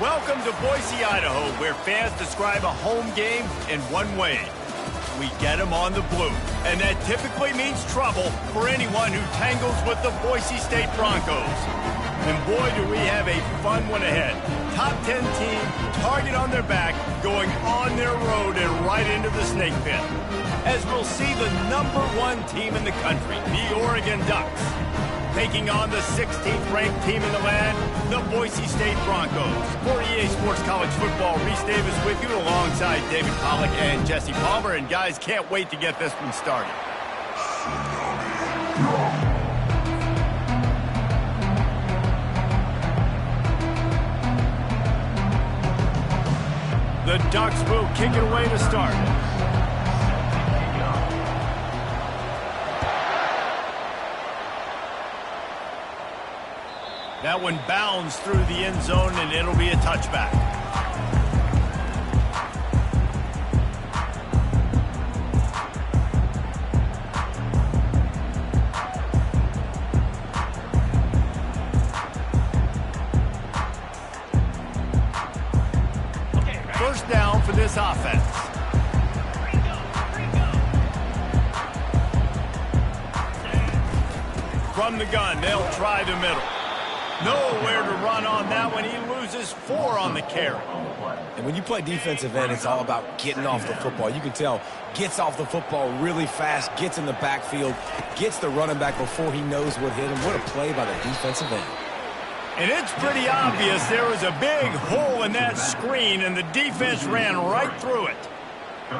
Welcome to Boise, Idaho, where fans describe a home game in one way. We get them on the blue, and that typically means trouble for anyone who tangles with the Boise State Broncos. And boy, do we have a fun one ahead. Top 10 team, target on their back, going on their road and right into the snake pit. As we'll see the #1 team in the country, the Oregon Ducks, taking on the 16th ranked team in the land, the Boise State Broncos. For EA Sports College Football, Reese Davis with you alongside David Pollack and Jesse Palmer. And guys, can't wait to get this one started. The Ducks will kick it away to start. That one bounds through the end zone, and it'll be a touchback. First down for this offense. From the gun, they'll try the middle. Nowhere to run on that one. He loses 4 on the carry. And when you play defensive end, it's all about getting off the football. You can tell, gets off the football really fast, gets in the backfield, gets the running back before he knows what hit him. What a play by the defensive end. And it's pretty obvious there was a big hole in that screen, and the defense ran right through it.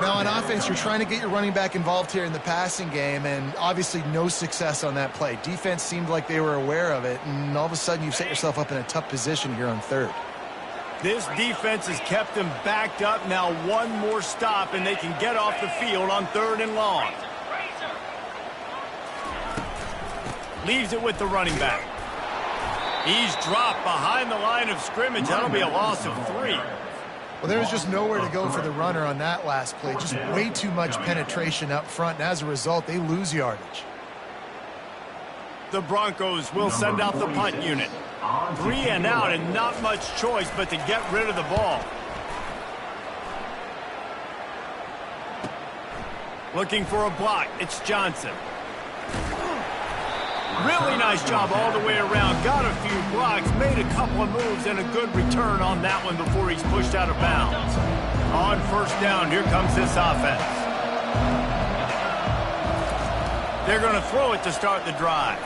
Now, on offense, you're trying to get your running back involved here in the passing game, and obviously no success on that play. Defense seemed like they were aware of it, and all of a sudden you've set yourself up in a tough position here on third. This defense has kept them backed up. Now one more stop, and they can get off the field on 3rd and long. Leaves it with the running back. He's dropped behind the line of scrimmage. That'll be a loss of 3. Well, there was just nowhere to go for the runner on that last play. Just way too much penetration up front, and as a result, they lose yardage. The Broncos will send out the punt unit. 3 and out, and not much choice but to get rid of the ball. Looking for a block. It's Johnson. Really nice job all the way around. Got a few blocks, made a couple of moves, and a good return on that one before he's pushed out of bounds. On first down, here comes this offense. They're going to throw it to start the drive.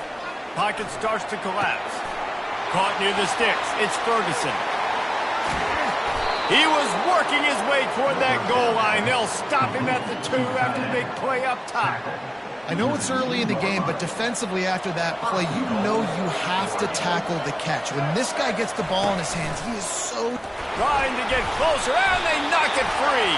Pocket starts to collapse. Caught near the sticks. It's Ferguson. He was working his way toward that goal line. They'll stop him at the 2 after the big play up top. I know it's early in the game, but defensively after that play, you know you have to tackle the catch. When this guy gets the ball in his hands, he is so... Trying to get closer, and they knock it free.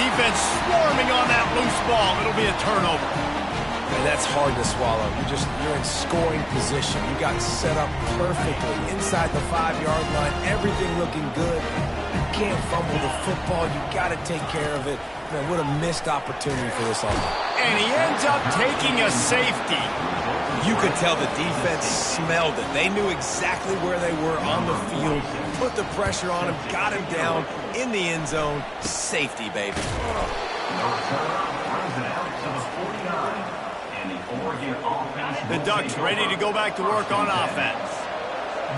Defense swarming on that loose ball. It'll be a turnover. And that's hard to swallow. You're in scoring position. You got set up perfectly inside the 5-yard line. Everything looking good. You can't fumble the football. You got to take care of it. Man, what a missed opportunity for this offense. And he ends up taking a safety. You could tell the defense smelled it. They knew exactly where they were on the field, put the pressure on him, got him down in the end zone. Safety, baby. The Ducks ready to go back to work on offense.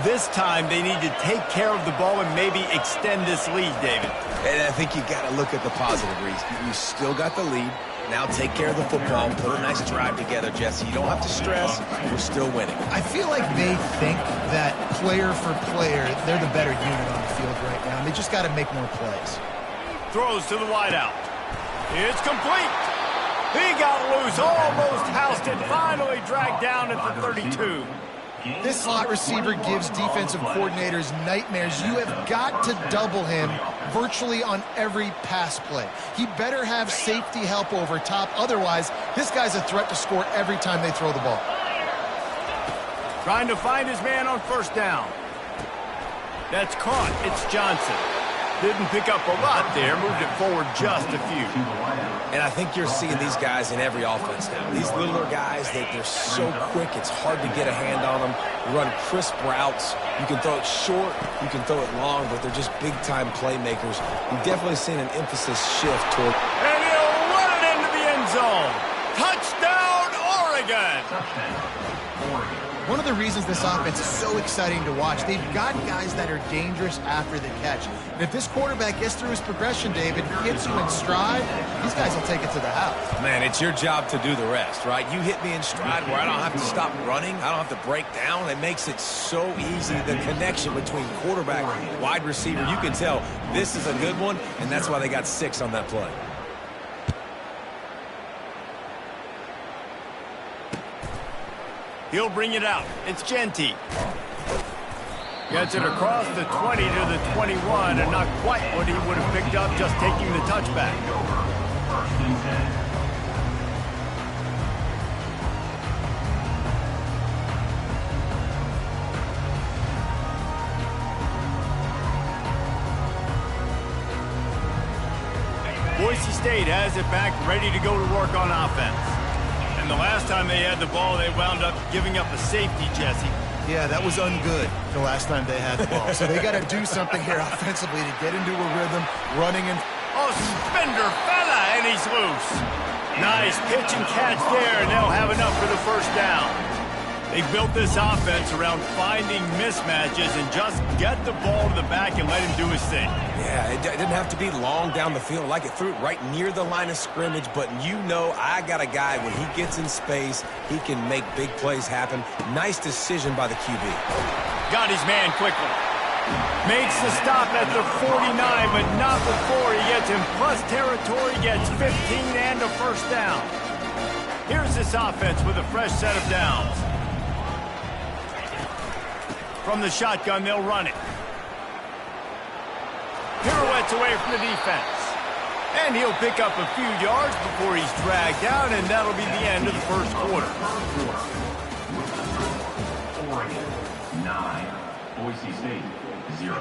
This time they need to take care of the ball and maybe extend this lead, David. And I think you got to look at the positive reason. You still got the lead. Now take care of the football. Put a nice drive together, Jesse. You don't have to stress. We're still winning. I feel like they think that player for player, they're the better unit on the field right now. And they just got to make more plays. Throws to the wideout. It's complete. He got loose, almost housed it, finally dragged down at the 32. This slot receiver gives defensive coordinators nightmares. You have got to double him virtually on every pass play. He better have safety help over top. Otherwise, this guy's a threat to score every time they throw the ball. Trying to find his man on first down. That's caught. It's Johnson. Didn't pick up a lot there, moved it forward just a few. And I think you're seeing these guys in every offense now. These littler guys, they're so quick, it's hard to get a hand on them. Run crisp routes. You can throw it short, you can throw it long, but they're just big-time playmakers. You've definitely seen an emphasis shift toward... And he'll run it into the end zone. Touchdown, Oregon! One of the reasons this offense is so exciting to watch, they've got guys that are dangerous after the catch. And if this quarterback gets through his progression, David, hits you in stride, these guys will take it to the house. Man, it's your job to do the rest, right? You hit me in stride where I don't have to stop running. I don't have to break down. It makes it so easy, the connection between quarterback and wide receiver. You can tell this is a good one, and that's why they got 6 on that play. He'll bring it out. It's Genty. Gets it across the 20 to the 21, and not quite what he would have picked up just taking the touchback. Boise State has it back, ready to go to work on offense. And the last time they had the ball, they wound up giving up a safety, Jesse. Yeah, that was ungood the last time they had the ball. So they got to do something here offensively to get into a rhythm, running and... Oh, Spender fella, and he's loose. Nice pitch and catch there, and they'll have enough for the first down. They built this offense around finding mismatches and just get the ball to the back and let him do his thing. Yeah, it didn't have to be long down the field. Like it threw it right near the line of scrimmage, but you know I got a guy, when he gets in space, he can make big plays happen. Nice decision by the QB. Got his man quickly. Makes the stop at the 49, but not before he gets in plus territory, gets 15 and a first down. Here's this offense with a fresh set of downs. From the shotgun, they'll run it. Pirouettes away from the defense. And he'll pick up a few yards before he's dragged down, and that'll be the end of the first quarter. Oregon, 9. Boise State, 0.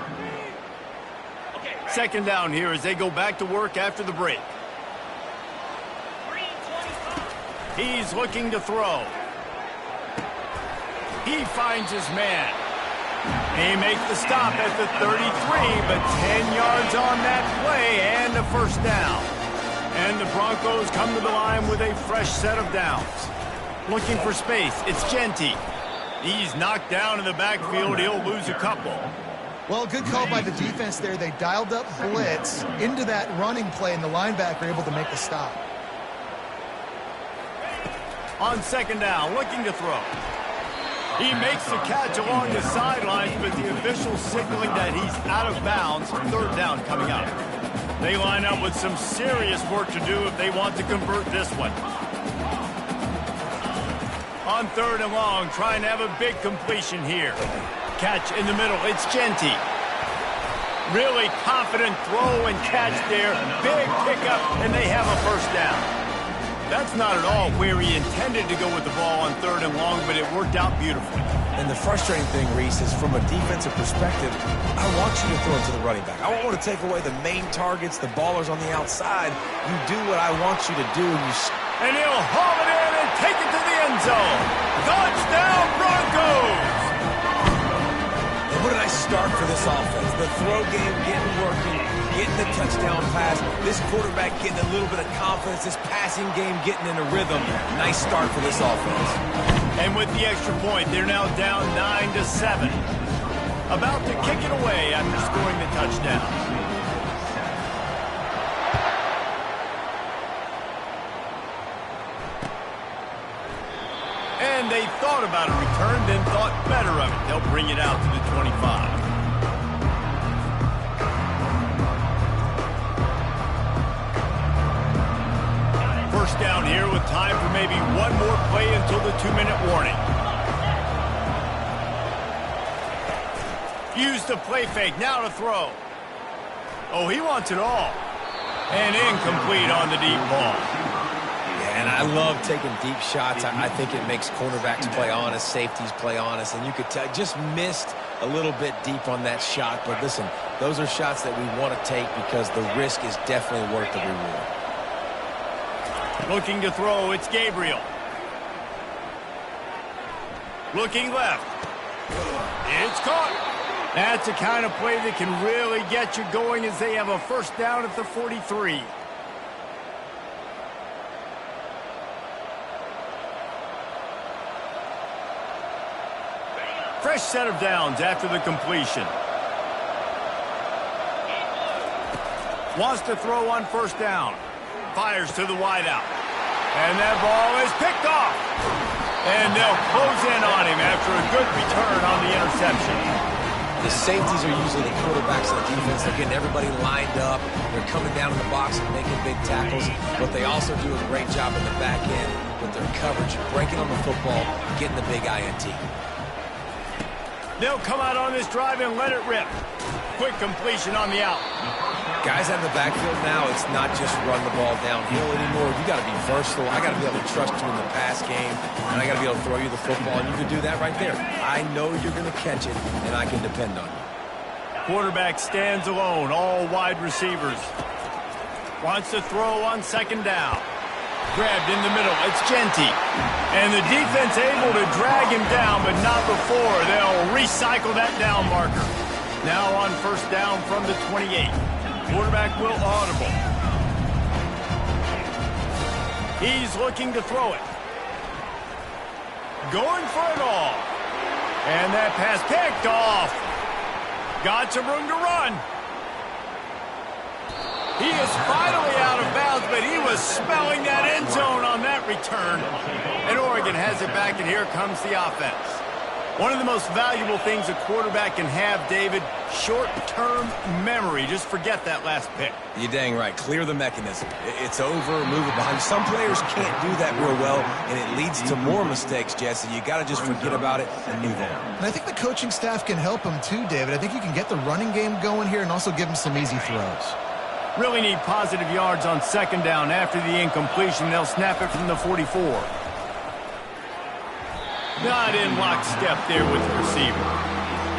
Second down here as they go back to work after the break. He's looking to throw. He finds his man. He makes the stop at the 33, but 10 yards on that play and a first down. And the Broncos come to the line with a fresh set of downs. Looking for space, it's Genty. He's knocked down in the backfield. He'll lose a couple. Well, good call by the defense there. They dialed up blitz into that running play, and the linebacker able to make the stop. On second down, looking to throw. He makes the catch along the sidelines, but the official signaling that he's out of bounds. Third down coming up. They line up with some serious work to do if they want to convert this one. On third and long, trying to have a big completion here. Catch in the middle, it's Genty. Really confident throw and catch there. Big pickup, and they have a first down. That's not at all where he intended to go with the ball on third and long, but it worked out beautifully. And the frustrating thing, Reese, is from a defensive perspective, I want you to throw it to the running back. I don't want to take away the main targets, the ballers on the outside. You do what I want you to do, and he'll haul it in and take it to the end zone. Touchdown, Broncos! And what a nice start for this offense. The throw game getting working, getting the touchdown pass. This quarterback getting a little bit of confidence. This passing game getting in a rhythm. Nice start for this offense. And with the extra point, they're now down 9-7. About to kick it away after scoring the touchdown. And they thought about a return, then thought better of it. They'll bring it out to the 25. First down here with time for maybe one more play until the 2-minute warning. Use the play fake, now to throw. Oh, he wants it all. And incomplete on the deep ball. And I love taking deep shots. I think it makes cornerbacks play honest, safeties play honest, and you could tell just missed a little bit deep on that shot. But listen, those are shots that we want to take because the risk is definitely worth the reward. Looking to throw, it's Gabriel. Looking left. It's caught. That's the kind of play that can really get you going as they have a first down at the 43. Fresh set of downs after the completion. Wants to throw on first down. Fires to the wideout. And that ball is picked off. And they'll close in on him after a good return on the interception. The safeties are usually the quarterbacks of the defense. They're getting everybody lined up. They're coming down in the box and making big tackles. But they also do a great job in the back end with their coverage, breaking on the football, getting the big INT. They'll come out on this drive and let it rip. Quick completion on the out. Guys out in the backfield now, it's not just run the ball downhill anymore. You got to be versatile. I got to be able to trust you in the pass game, and I got to be able to throw you the football, and you can do that right there. I know you're going to catch it, and I can depend on you. Quarterback stands alone, all wide receivers. Wants to throw on second down. Grabbed in the middle, it's Genty. And the defense able to drag him down, but not before. They'll recycle that down marker. Now on first down from the 28. Quarterback will audible. He's looking to throw it. Going for it all. And that pass picked off. Got some room to run. He is finally out of bounds, but he was smelling that end zone on that return. And Oregon has it back, and here comes the offense. One of the most valuable things a quarterback can have, David, short-term memory. Just forget that last pick. You're dang right. Clear the mechanism. It's over, move it behind. Some players can't do that real well, and it leads to more mistakes, Jesse. You got to just forget about it and move on. And I think the coaching staff can help him too, David. I think you can get the running game going here and also give him some easy throws. Really need positive yards on second down. After the incompletion, they'll snap it from the 44. Not in lockstep there with the receiver.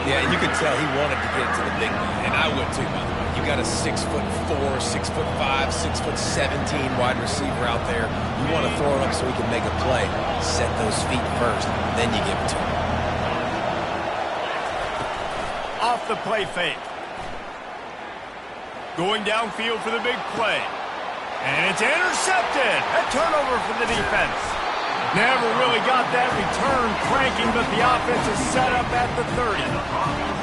Yeah, you could tell he wanted to get it to the big man, and I would too, by the way. You got a 6'4", 6'5", 6'17" wide receiver out there. You want to throw it up so he can make a play. Set those feet first, then you give it to him. Off the play fake. Going downfield for the big play. And it's intercepted. A turnover for the defense. Never really got that return cranking, but the offense is set up at the 30.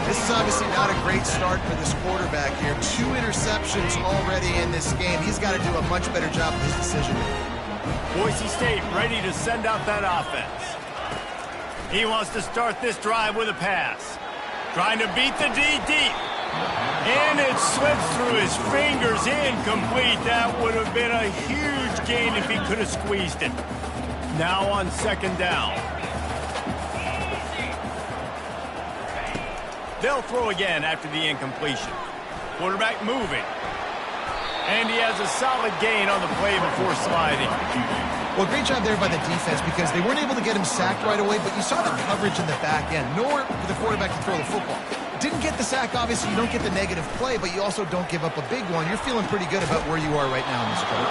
This is obviously not a great start for this quarterback here. 2 interceptions already in this game. He's got to do a much better job of his decision-making. Boise State ready to send out that offense. He wants to start this drive with a pass. Trying to beat the D deep. And it slips through his fingers, incomplete. That would have been a huge gain if he could have squeezed it. Now on second down. They'll throw again after the incompletion. Quarterback moving. And he has a solid gain on the play before sliding. Well, great job there by the defense because they weren't able to get him sacked right away, but you saw the coverage in the back end. Nowhere for the quarterback to throw the football. Didn't get the sack, obviously. You don't get the negative play, but you also don't give up a big one. You're feeling pretty good about where you are right now in this play.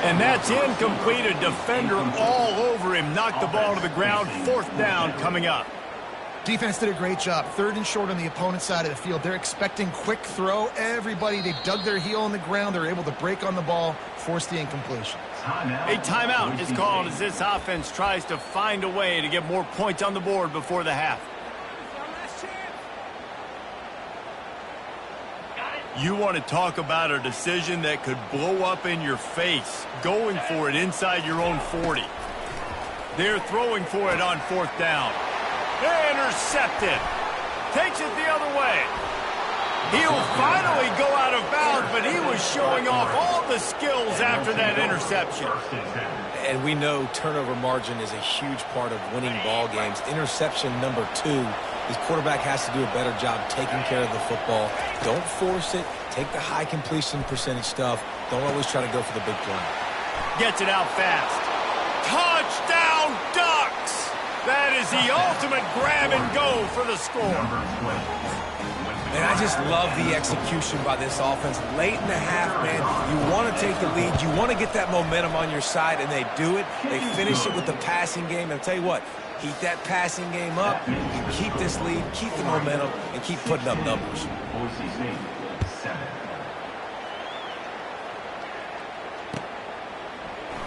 And that's incomplete. A defender all over him. Knocked the ball to the ground. Fourth down coming up. Defense did a great job. 3rd and short on the opponent's side of the field. They're expecting quick throw. Everybody, they dug their heel on the ground. They're able to break on the ball, force the incompletion. A timeout is called as this offense tries to find a way to get more points on the board before the half. You want to talk about a decision that could blow up in your face, going for it inside your own 40. They're throwing for it on 4th down. Intercepted. Takes it the other way. He'll finally go out of bounds, but he was showing off all the skills after that interception. And we know turnover margin is a huge part of winning ball games. Interception number 2. His quarterback has to do a better job taking care of the football. Don't force it. Take the high completion percentage stuff. Don't always try to go for the big play. Gets it out fast. Touchdown Ducks! That is the ultimate grab and go for the score. And I just love the execution by this offense. Late in the half, man, you want to take the lead. You want to get that momentum on your side, and they do it. They finish it with the passing game. And I'll tell you what, keep that passing game up, you keep this lead, keep the momentum, and keep putting up numbers. Boise State, 7.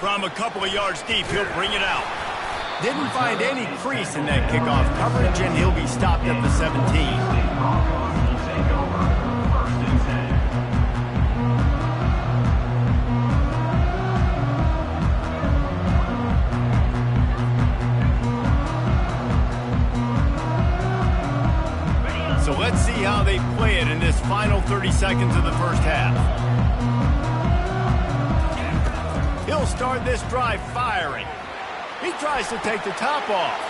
From a couple of yards deep, he'll bring it out. Didn't find any crease in that kickoff coverage, and he'll be stopped at the 17. So let's see how they play it in this final 30 seconds of the first half. He'll start this drive firing. He tries to take the top off.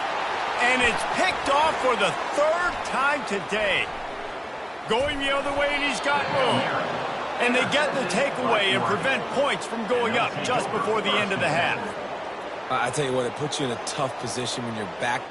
And it's picked off for the 3rd time today. Going the other way, and he's got room. And they get the takeaway and prevent points from going up just before the end of the half. I tell you what, it puts you in a tough position when you're back.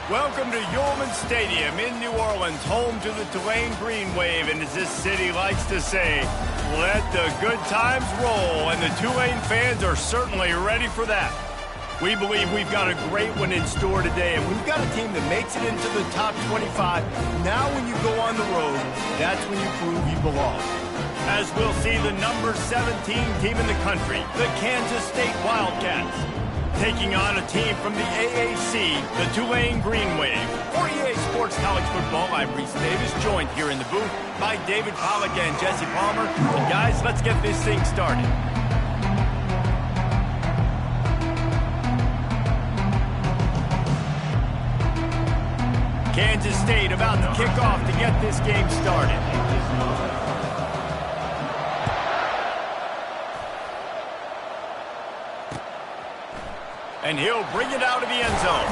Welcome to Yulman Stadium in New Orleans, home to the Tulane Green Wave, and as this city likes to say, let the good times roll, and the Tulane fans are certainly ready for that. We believe we've got a great one in store today, and we've got a team that makes it into the top 25. Now when you go on the road, that's when you prove you belong. As we'll see the number 17 team in the country, the Kansas State Wildcats, taking on a team from the AAC, the Tulane Green Wave. For EA Sports College Football, I'm Reese Davis, joined here in the booth by David Pollack and Jesse Palmer. And guys, let's get this thing started. Kansas State about to kick off to get this game started. And he'll bring it out of the end zone.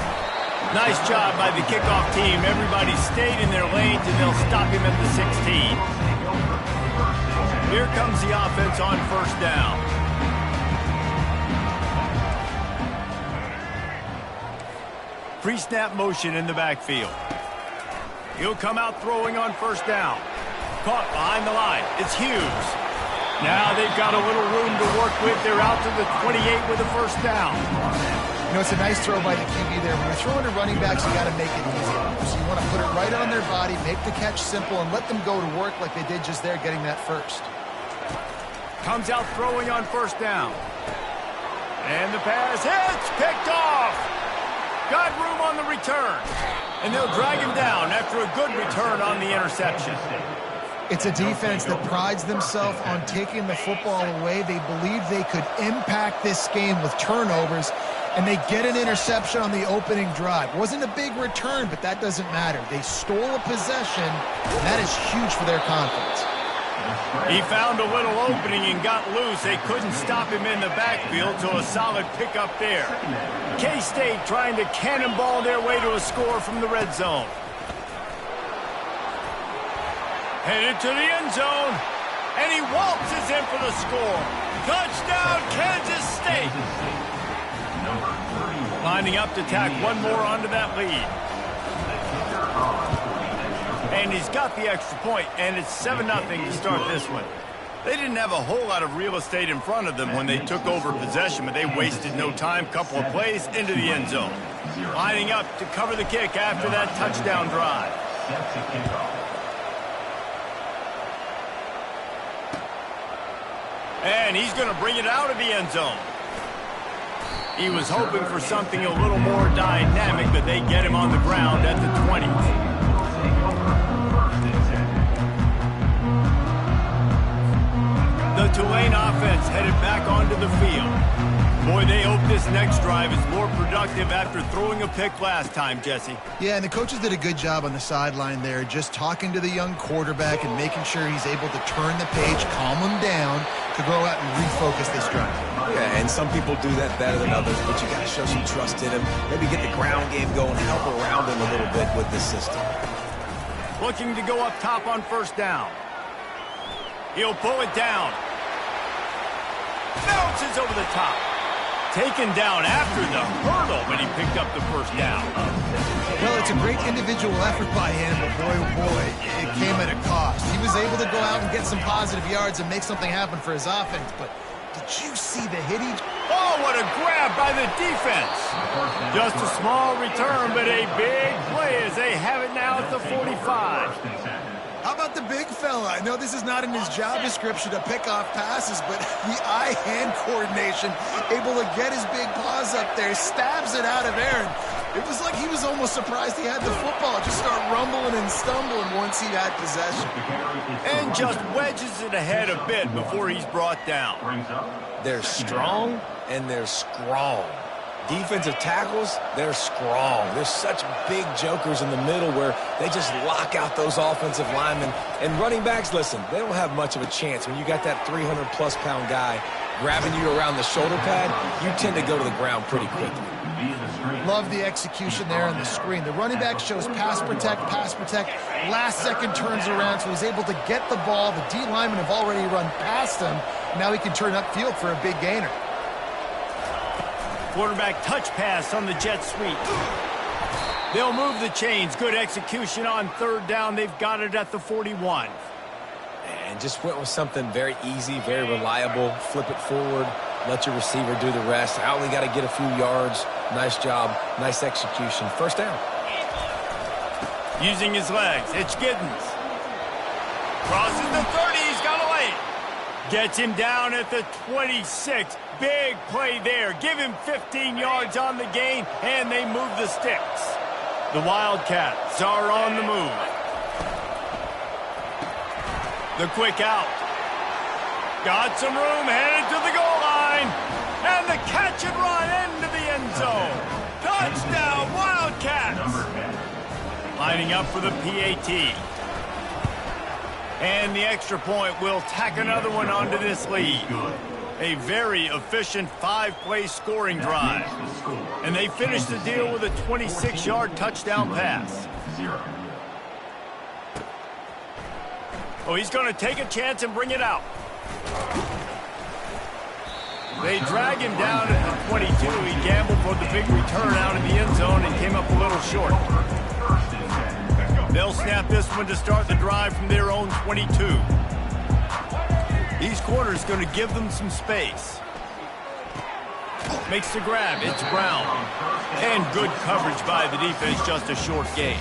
Nice job by the kickoff team. Everybody stayed in their lanes, and they'll stop him at the 16. Here comes the offense on first down. Pre-snap motion in the backfield. He'll come out throwing on first down. Caught behind the line. It's Hughes. Now they've got a little room to work with. They're out to the 28 with a first down. You know, it's a nice throw by the QB there. When you're throwing to running backs, you got to make it easy. So you want to put it right on their body, make the catch simple, and let them go to work like they did just there, getting that first. Comes out throwing on first down. And the pass hits, picked off. Got room on the return. And they'll drag him down after a good return on the interception. It's a defense that prides themselves on taking the football away. They believe they could impact this game with turnovers, and they get an interception on the opening drive. Wasn't a big return, but that doesn't matter. They stole a possession, and that is huge for their confidence. He found a little opening and got loose. They couldn't stop him in the backfield, so a solid pickup there. K-State trying to cannonball their way to a score from the red zone. Headed to the end zone, and he waltzes in for the score. Touchdown, Kansas State. Lining up to tack one more onto that lead. And he's got the extra point, and it's 7-0 to start this one. They didn't have a whole lot of real estate in front of them when they took over possession, but they wasted no time. Couple of plays into the end zone. Lining up to cover the kick after that touchdown drive. And he's going to bring it out of the end zone. He was hoping for something a little more dynamic, but they get him on the ground at the 20. The Tulane offense headed back onto the field. Boy, they hope this next drive is more productive after throwing a pick last time, Jesse. Yeah, and the coaches did a good job on the sideline there, just talking to the young quarterback and making sure he's able to turn the page, calm him down, to go out and refocus this drive. Yeah, and some people do that better than others, but you got to show some trust in him. Maybe get the ground game going, help around him a little bit with this system. Looking to go up top on first down. He'll pull it down. Bounces over the top. Taken down after the hurdle, but he picked up the first down. Well, it's a great individual effort by him, but boy, oh boy, it came at a cost. He was able to go out and get some positive yards and make something happen for his offense, but did you see the hit? Oh, what a grab by the defense. Just a small return, but a big play as they have it now at the 45. How about the big fella? I know this is not in his job description to pick off passes, but the eye-hand coordination, able to get his big paws up there, stabs it out of Aaron. It was like he was almost surprised he had the football. Just start rumbling and stumbling once he had possession. And just wedges it ahead a bit before he's brought down. They're strong and they're strong. Defensive tackles, they're strong. There's such big jokers in the middle where they just lock out those offensive linemen. And running backs, listen, they don't have much of a chance. When you got that 300-plus pound guy grabbing you around the shoulder pad, you tend to go to the ground pretty quickly. Love the execution there on the screen. The running back shows pass protect, last second turns around, so he's able to get the ball. The D linemen have already run past him. Now he can turn upfield for a big gainer. Quarterback touch pass on the jet sweep. They'll move the chains. Good execution on third down. They've got it at the 41. And just went with something very easy, very reliable. Flip it forward. Let your receiver do the rest. I only got to get a few yards. Nice job. Nice execution. First down. Using his legs. It's Giddens. Crosses the 30. He's got a lane. Gets him down at the 26. Big play there. Give him 15 yards on the gain, and they move the sticks. The Wildcats are on the move. The quick out. Got some room, headed to the goal line. And the catch and run into the end zone. Touchdown, Wildcats. Lining up for the PAT. And the extra point will tack another one onto this lead. A very efficient 5-play scoring drive. And they finish the deal with a 26-yard touchdown pass. Oh, he's going to take a chance and bring it out. They drag him down at the 22. He gambled for the big return out in the end zone and came up a little short. They'll snap this one to start the drive from their own 22. These corners going to give them some space. Makes the grab. It's Brown. And good coverage by the defense, just a short gain.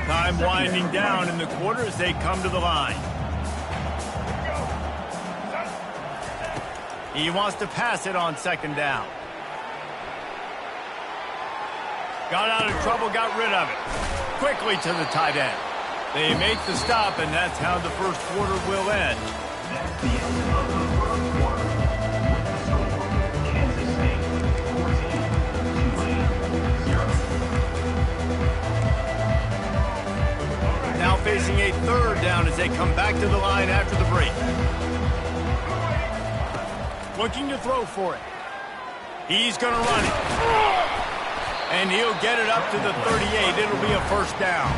Time winding down in the quarter as they come to the line. He wants to pass it on second down. Got out of trouble, got rid of it. Quickly to the tight end. They make the stop, and that's how the first quarter will end. That's the end of the first quarter. With the score, Kansas State 14, Tulane 0. Now facing a third down as they come back to the line after the break. Looking to throw for it. He's going to run it. And he'll get it up to the 38. It'll be a first down.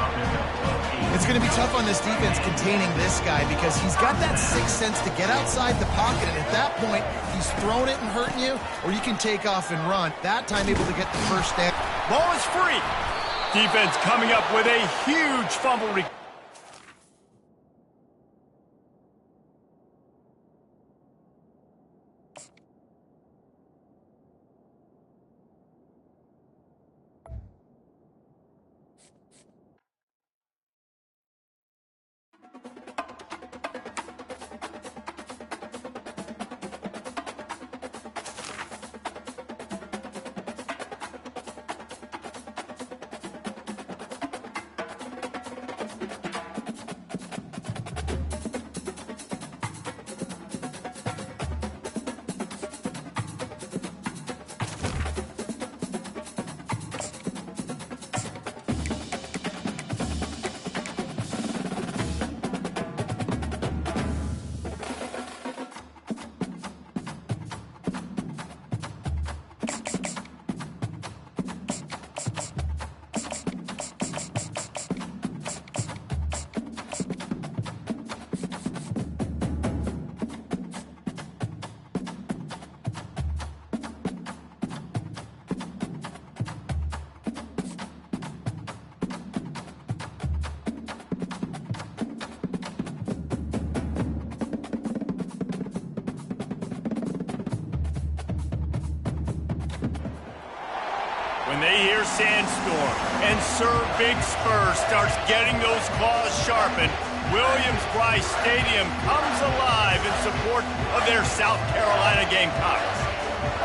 It's going to be tough on this defense containing this guy because he's got that sixth sense to get outside the pocket, and at that point, he's throwing it and hurting you, or you can take off and run. That time able to get the first down. Ball is free. Defense coming up with a huge fumble recovery. When they hear Sandstorm and Sir Big Spur starts getting those claws sharpened, Williams-Brice Stadium comes alive in support of their South Carolina Gamecocks.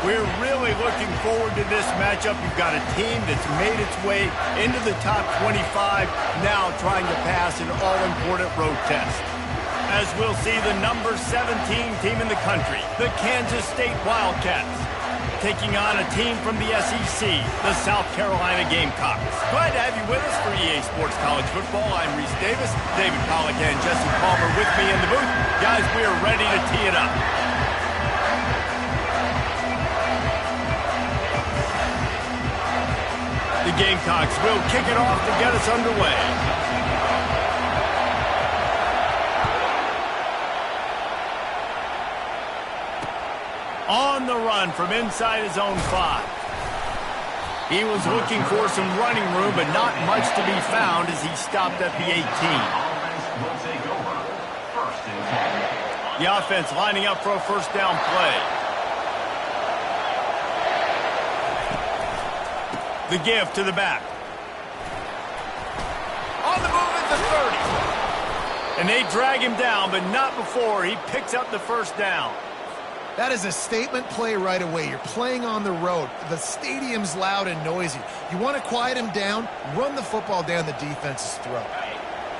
We're really looking forward to this matchup. You've got a team that's made its way into the top 25, now trying to pass an all-important road test. As we'll see the number 17 team in the country, the Kansas State Wildcats, taking on a team from the SEC, the South Carolina Gamecocks. Glad to have you with us for EA Sports College Football. I'm Reese Davis, David Pollack and Jesse Palmer with me in the booth. Guys, we are ready to tee it up. The Gamecocks will kick it off to get us underway. On the run from inside his own 5. He was looking for some running room, but not much to be found as he stopped at the 18. The offense lining up for a first down play. The give to the back. On the move at the 30. And they drag him down, but not before he picks up the first down. That is a statement play right away. You're playing on the road. The stadium's loud and noisy. You want to quiet him down, run the football down the defense's throat.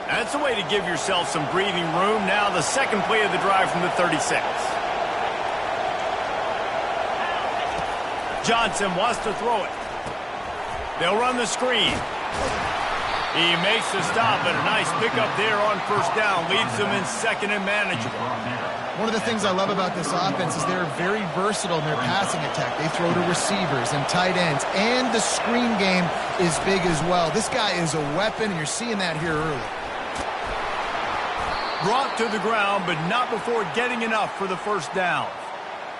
That's a way to give yourself some breathing room. Now the second play of the drive from the 36. Johnson wants to throw it. They'll run the screen. He makes the stop, and a nice pickup there on first down. Leads them in second and manageable. One of the things I love about this offense is they're very versatile in their passing attack. They throw to receivers and tight ends, and the screen game is big as well. This guy is a weapon, and you're seeing that here early. Brought to the ground, but not before getting enough for the first down.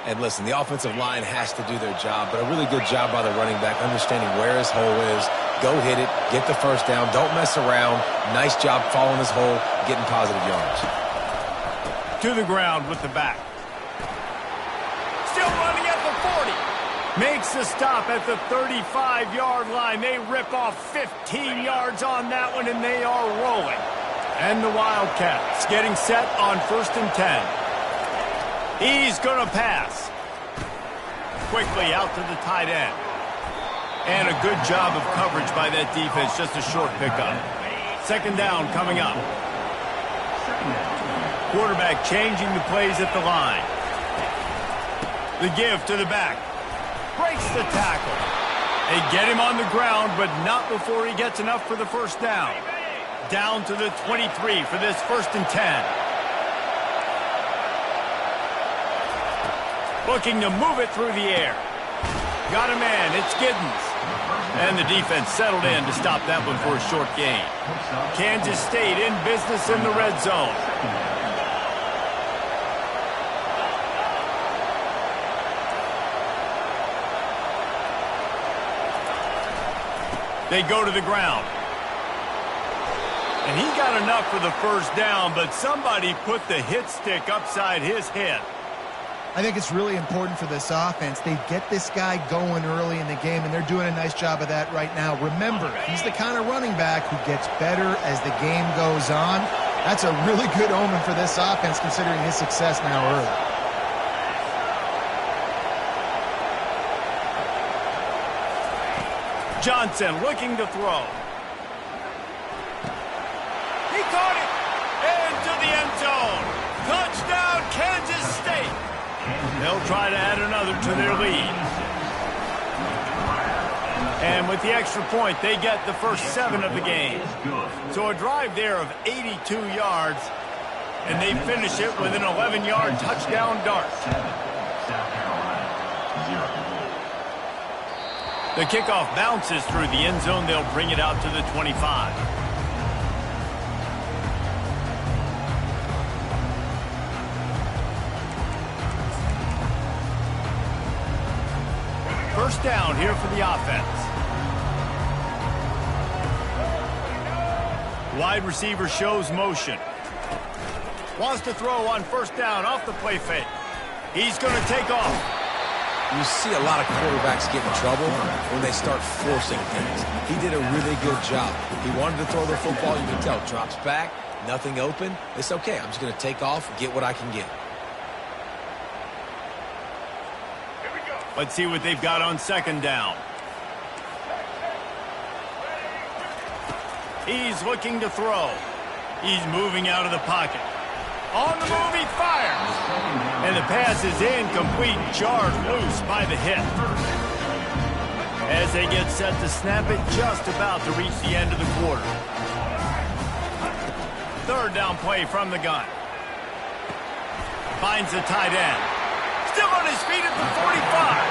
And listen, the offensive line has to do their job, but a really good job by the running back, understanding where his hole is. Go hit it, get the first down, don't mess around. Nice job following his hole, getting positive yards. To the ground with the back. Still running at the 40. Makes the stop at the 35-yard line. They rip off 15 yards on that one, and they are rolling. And the Wildcats getting set on 1st and 10. He's going to pass. quickly out to the tight end. And a good job of coverage by that defense, just a short pickup. Second down coming up. Quarterback changing the plays at the line. The give to the back. Breaks the tackle. They get him on the ground, but not before he gets enough for the first down. Down to the 23 for this 1st and 10. Looking to move it through the air. Got a man, it's Giddens. And the defense settled in to stop that one for a short gain. Kansas State in business in the red zone. They go to the ground. And he got enough for the first down, but somebody put the hit stick upside his head. I think it's really important for this offense. They get this guy going early in the game, and they're doing a nice job of that right now. Remember, he's the kind of running back who gets better as the game goes on. That's a really good omen for this offense, considering his success now early. Johnson looking to throw. He caught it into the end zone. Touchdown, Kansas State. They'll try to add another to their lead. And with the extra point, they get the first 7 of the game. So a drive there of 82 yards, and they finish it with an 11-yard touchdown dart. The kickoff bounces through the end zone. They'll bring it out to the 25. First down here for the offense. Wide receiver shows motion. Wants to throw on first down off the play fake. He's going to take off. You see a lot of quarterbacks get in trouble when they start forcing things. He did a really good job. He wanted to throw the football. You can tell. Drops back, nothing open. It's okay. I'm just going to take off, get what I can get. Let's see what they've got on second down. He's looking to throw. He's moving out of the pocket. On the move, he fires. And the pass is incomplete, jarred loose by the hit. As they get set to snap it, just about to reach the end of the quarter. Third down play from the gun. Finds the tight end. Still on his feet at the 45.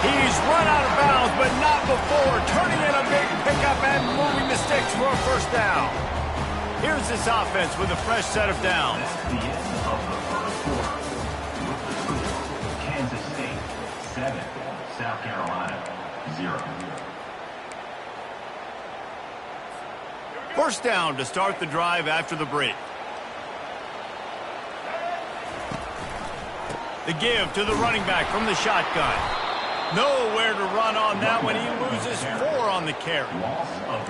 He's run out of bounds, but not before turning in a big pickup and moving the sticks for a first down. Here's this offense with a fresh set of downs. That's the end of the first quarter. With the score, Kansas State 7, South Carolina 0. First down to start the drive after the break. The give to the running back from the shotgun. Nowhere to run on that one. He loses 4 on the carry.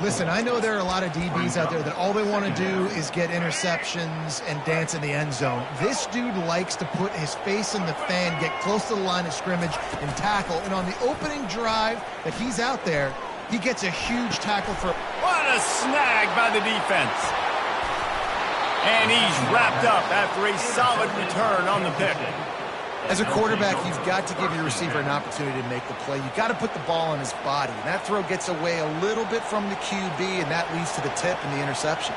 Listen, I know there are a lot of DBs out there that all they want to do is get interceptions and dance in the end zone. This dude likes to put his face in the fan, get close to the line of scrimmage, and tackle. And on the opening drive that he's out there, he gets a huge tackle for... What a snag by the defense. And he's wrapped up after a solid return on the pick. As a quarterback, you've got to give your receiver an opportunity to make the play. You've got to put the ball on his body. And that throw gets away a little bit from the QB, and that leads to the tip and the interception.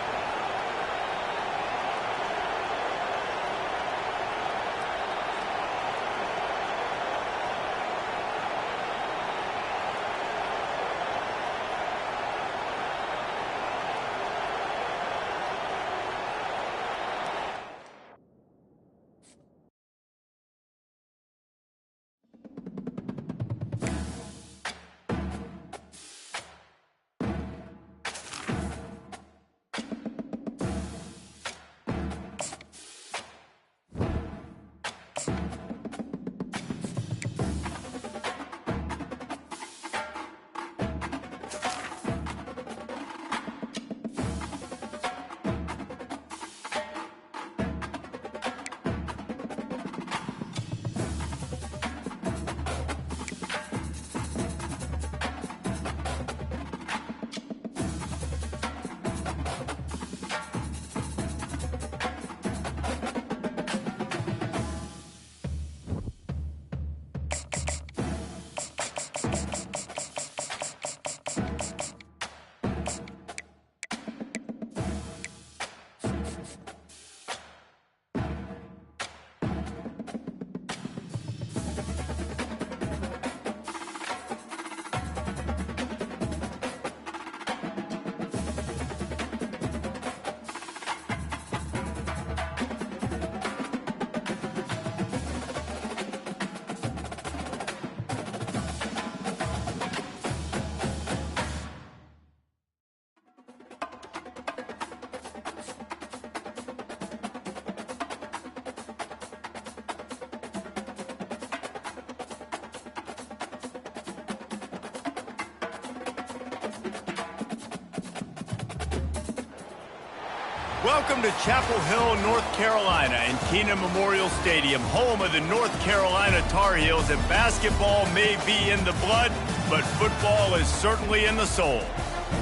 Welcome to Chapel Hill, North Carolina, and Kenan Memorial Stadium, home of the North Carolina Tar Heels. And basketball may be in the blood, but football is certainly in the soul.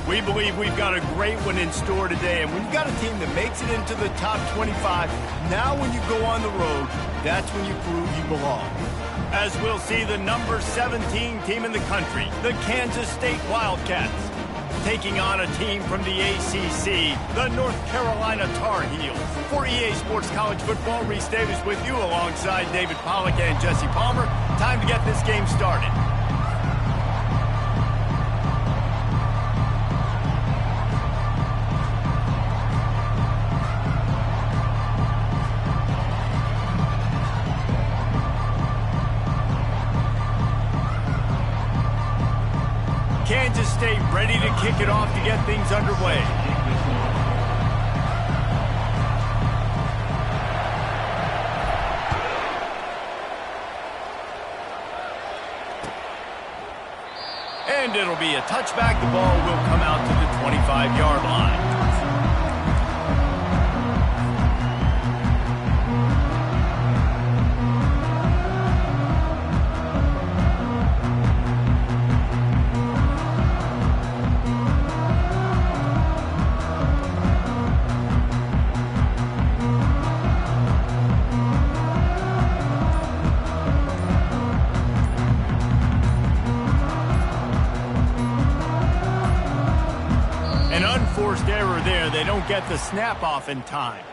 We believe we've got a great one in store today, and when you've got a team that makes it into the top 25, now when you go on the road, that's when you prove you belong. As we'll see the number 17 team in the country, the Kansas State Wildcats, taking on a team from the ACC, the North Carolina Tar Heels. For EA Sports College Football, Reese Davis with you alongside David Pollack and Jesse Palmer. Time to get this game started. Kansas State ready to kick it off to get things underway. And it'll be a touchback. The ball will come out to the 25-yard line. Forced error there. They don't get the snap off in time.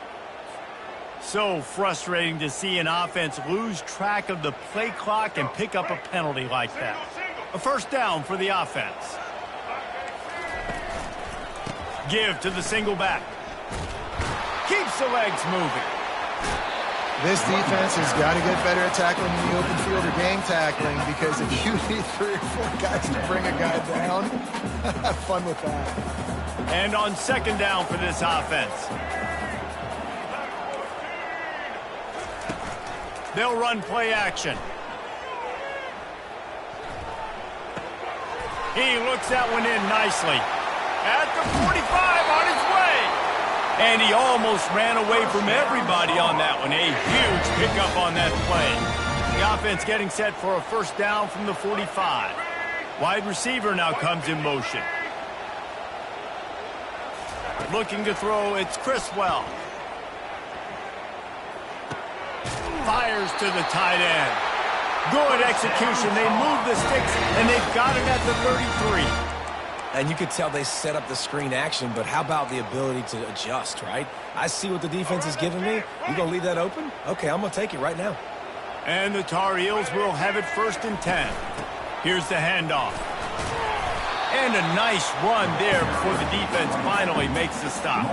So frustrating to see an offense lose track of the play clock and pick up a penalty like that. A first down for the offense. Give to the single back. Keeps the legs moving. This defense has got to get better at tackling in the open field or gang tackling, because if you need 3 or 4 guys to bring a guy down, have fun with that. And on second down for this offense. They'll run play action. He looks that one in nicely. At the 45 on his way. And he almost ran away from everybody on that one. A huge pickup on that play. The offense getting set for a first down from the 45. Wide receiver now comes in motion. Looking to throw, it's Criswell. Fires to the tight end. Good execution. They move the sticks, and they've got it at the 33. And you could tell they set up the screen action, but how about the ability to adjust, right? I see what the defense is giving me. You going to leave that open? Okay, I'm going to take it right now. And the Tar Heels will have it 1st and 10. Here's the handoff. And a nice run there before the defense finally makes the stop.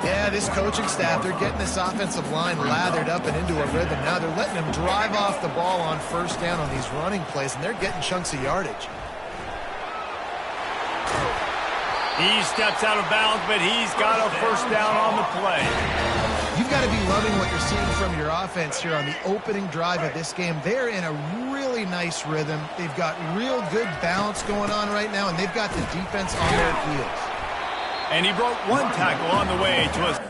Yeah, this coaching staff, they're getting this offensive line lathered up and into a rhythm. Now they're letting them drive off the ball on first down on these running plays, and they're getting chunks of yardage. He steps out of bounds, but he's got a first down on the play. You've got to be loving what you're seeing from your offense here on the opening drive of this game. They're in a really nice rhythm. They've got real good balance going on right now, and they've got the defense on their heels. And he broke one tackle on the way to us.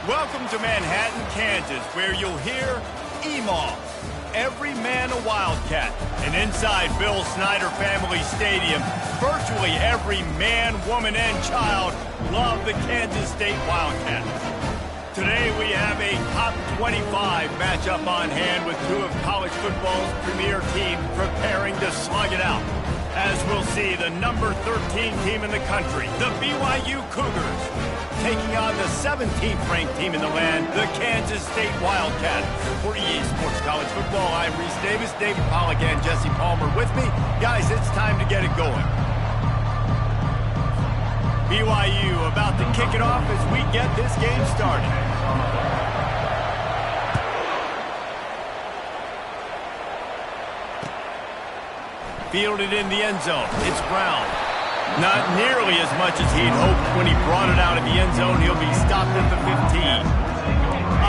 Welcome to Manhattan, Kansas, where you'll hear EMAW, every man a Wildcat. And inside Bill Snyder Family Stadium, virtually every man, woman, and child love the Kansas State Wildcats. Today we have a top 25 matchup on hand with two of college football's premier teams preparing to slug it out. As we'll see, the number 13 team in the country, the BYU Cougars, taking on the 17th ranked team in the land, the Kansas State Wildcats. For EA Sports College Football, I'm Reese Davis, David Pollack, and Jesse Palmer with me. Guys, it's time to get it going. BYU about to kick it off as we get this game started. Fielded in the end zone. It's Brown. Not nearly as much as he'd hoped when he brought it out of the end zone. He'll be stopped at the 15.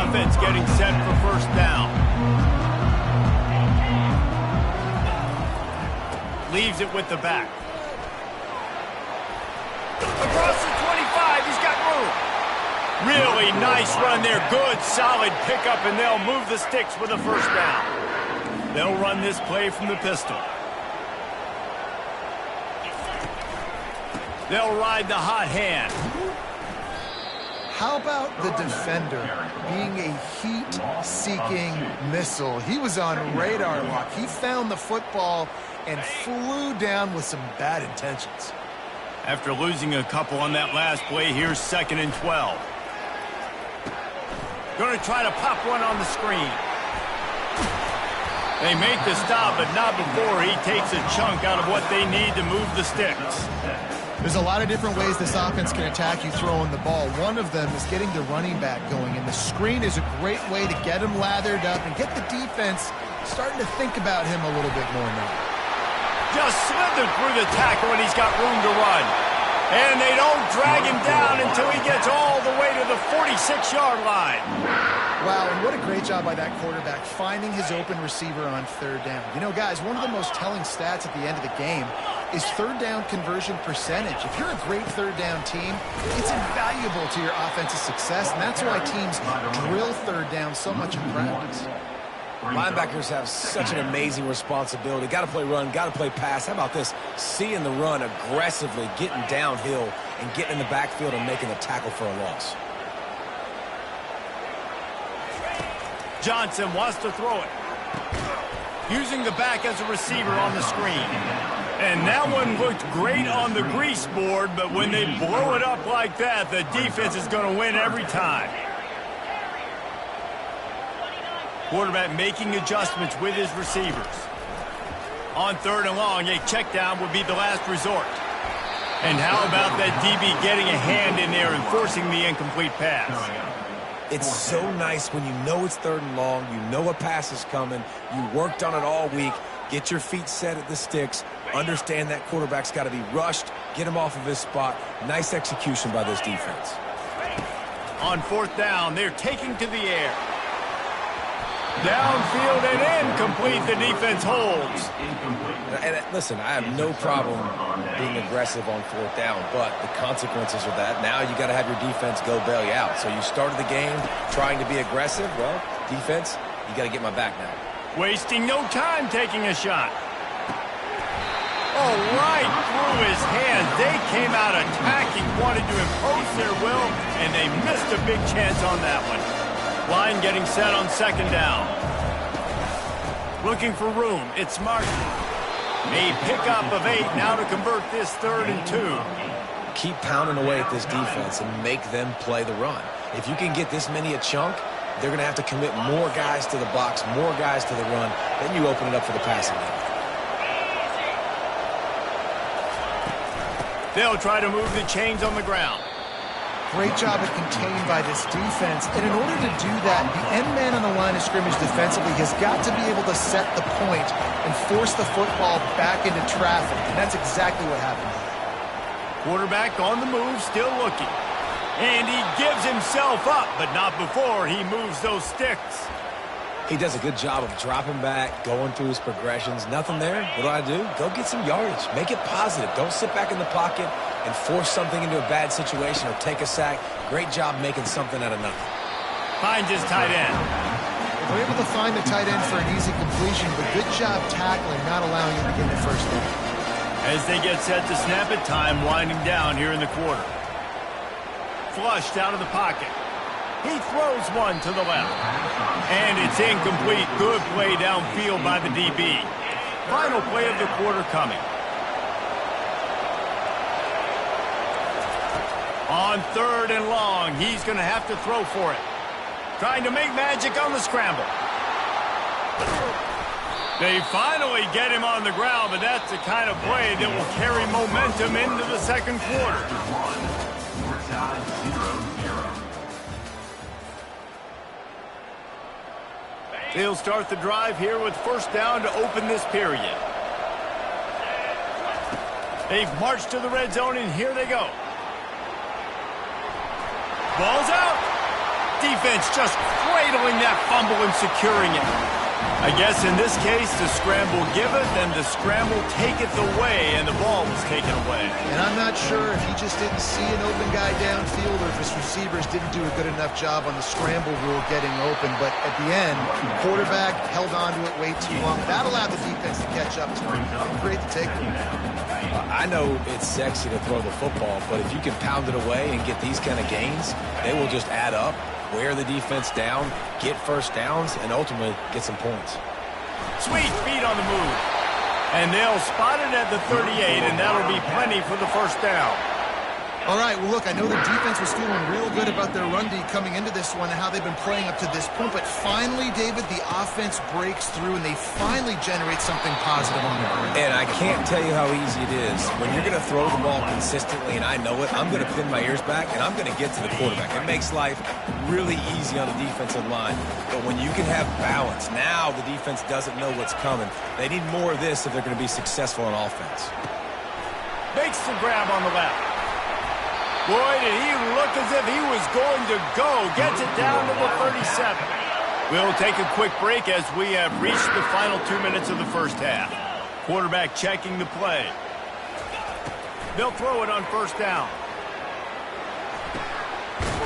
Offense getting set for first down. Leaves it with the back. Across the 25, he's got room. Really nice run there. Good, solid pickup, and they'll move the sticks with a first down. They'll run this play from the pistol. They'll ride the hot hand. How about the defender being a heat-seeking missile? He was on radar lock. He found the football and flew down with some bad intentions. After losing a couple on that last play, here's 2nd and 12. Going to try to pop one on the screen. They make the stop, but not before he takes a chunk out of what they need to move the sticks. There's a lot of different ways this offense can attack you throwing the ball. One of them is getting the running back going, and the screen is a great way to get him lathered up and get the defense starting to think about him a little bit more now. Just slithered through the tackle, and he's got room to run. And they don't drag him down until he gets all the way to the 46-yard line. Wow, and what a great job by that quarterback finding his open receiver on third down. You know, guys, one of the most telling stats at the end of the game is third down conversion percentage. If you're a great third down team, it's invaluable to your offensive success, and that's why teams drill third down so much in practice. Linebackers have such an amazing responsibility. Got to play run, got to play pass. How about this? Seeing the run aggressively, getting downhill, and getting in the backfield and making the tackle for a loss. Johnson wants to throw it. Using the back as a receiver on the screen. And that one looked great on the grease board, but when they blow it up like that, the defense is going to win every time. Quarterback making adjustments with his receivers. On 3rd and long, a check down would be the last resort. And how about that DB getting a hand in there and forcing the incomplete pass? It's so nice when you know it's 3rd and long, you know a pass is coming, you worked on it all week, get your feet set at the sticks, understand that quarterback's got to be rushed, get him off of his spot. Nice execution by this defense. On 4th down, they're taking to the air. Downfield and incomplete, the defense holds. And listen, I have no problem being aggressive on 4th down, but the consequences of that, now you got to have your defense go bail you out. So you started the game trying to be aggressive. Well, defense, you got to get my back now. Wasting no time taking a shot. Oh, right through his hands. They came out attacking, wanted to impose their will, and they missed a big chance on that one. Line getting set on 2nd down. Looking for room. It's Martin. A pickup of 8 now to convert this 3rd and 2. Keep pounding away at this defense and make them play the run. If you can get this many a chunk, they're going to have to commit more guys to the box, more guys to the run. Then you open it up for the passing game. They'll try to move the chains on the ground. Great job of contained by this defense. And in order to do that, the end man on the line of scrimmage defensively has got to be able to set the point and force the football back into traffic. And that's exactly what happened. Quarterback on the move, still looking. And he gives himself up, but not before he moves those sticks. He does a good job of dropping back, going through his progressions. Nothing there. What do? Go get some yardage. Make it positive. Don't sit back in the pocket and force something into a bad situation or take a sack. Great job making something out of nothing. Finds his tight end. They're able to find the tight end for an easy completion, but good job tackling, not allowing him to get the first down. As they get set to snap it, time winding down here in the quarter. Flushed out of the pocket. He throws one to the left. And it's incomplete. Good play downfield by the DB. Final play of the quarter coming. On 3rd and long, he's going to have to throw for it. Trying to make magic on the scramble. They finally get him on the ground, but that's the kind of play that will carry momentum into the second quarter. They'll start the drive here with first down to open this period. They've marched to the red zone, and here they go. Ball's out. Defense just cradling that fumble and securing it. I guess in this case, the scramble give it, then the scramble take it away, and the ball was taken away. And I'm not sure if he just didn't see an open guy downfield or if his receivers didn't do a good enough job on the scramble rule getting open. But at the end, quarterback held on to it way too long. That allowed the defense to catch up to him. Great to take it. I know it's sexy to throw the football, but if you can pound it away and get these kind of gains, they will just add up, wear the defense down, get first downs, and ultimately get some points. Sweet feet on the move. And they'll spot it at the 38, and that'll be plenty for the first down. All right, well, look, I know the defense was feeling real good about their run D coming into this one and how they've been playing up to this point, but finally, David, the offense breaks through, and they finally generate something positive on the ground. And I can't tell you how easy it is. When you're going to throw the ball consistently, and I know it, I'm going to pin my ears back, and I'm going to get to the quarterback. It makes life really easy on the defensive line. But when you can have balance, now the defense doesn't know what's coming. They need more of this if they're going to be successful on offense. Makes the grab on the left. Boy, did he look as if he was going to go. Gets it down to the 37. We'll take a quick break as we have reached the final 2 minutes of the first half. Quarterback checking the play. They'll throw it on first down.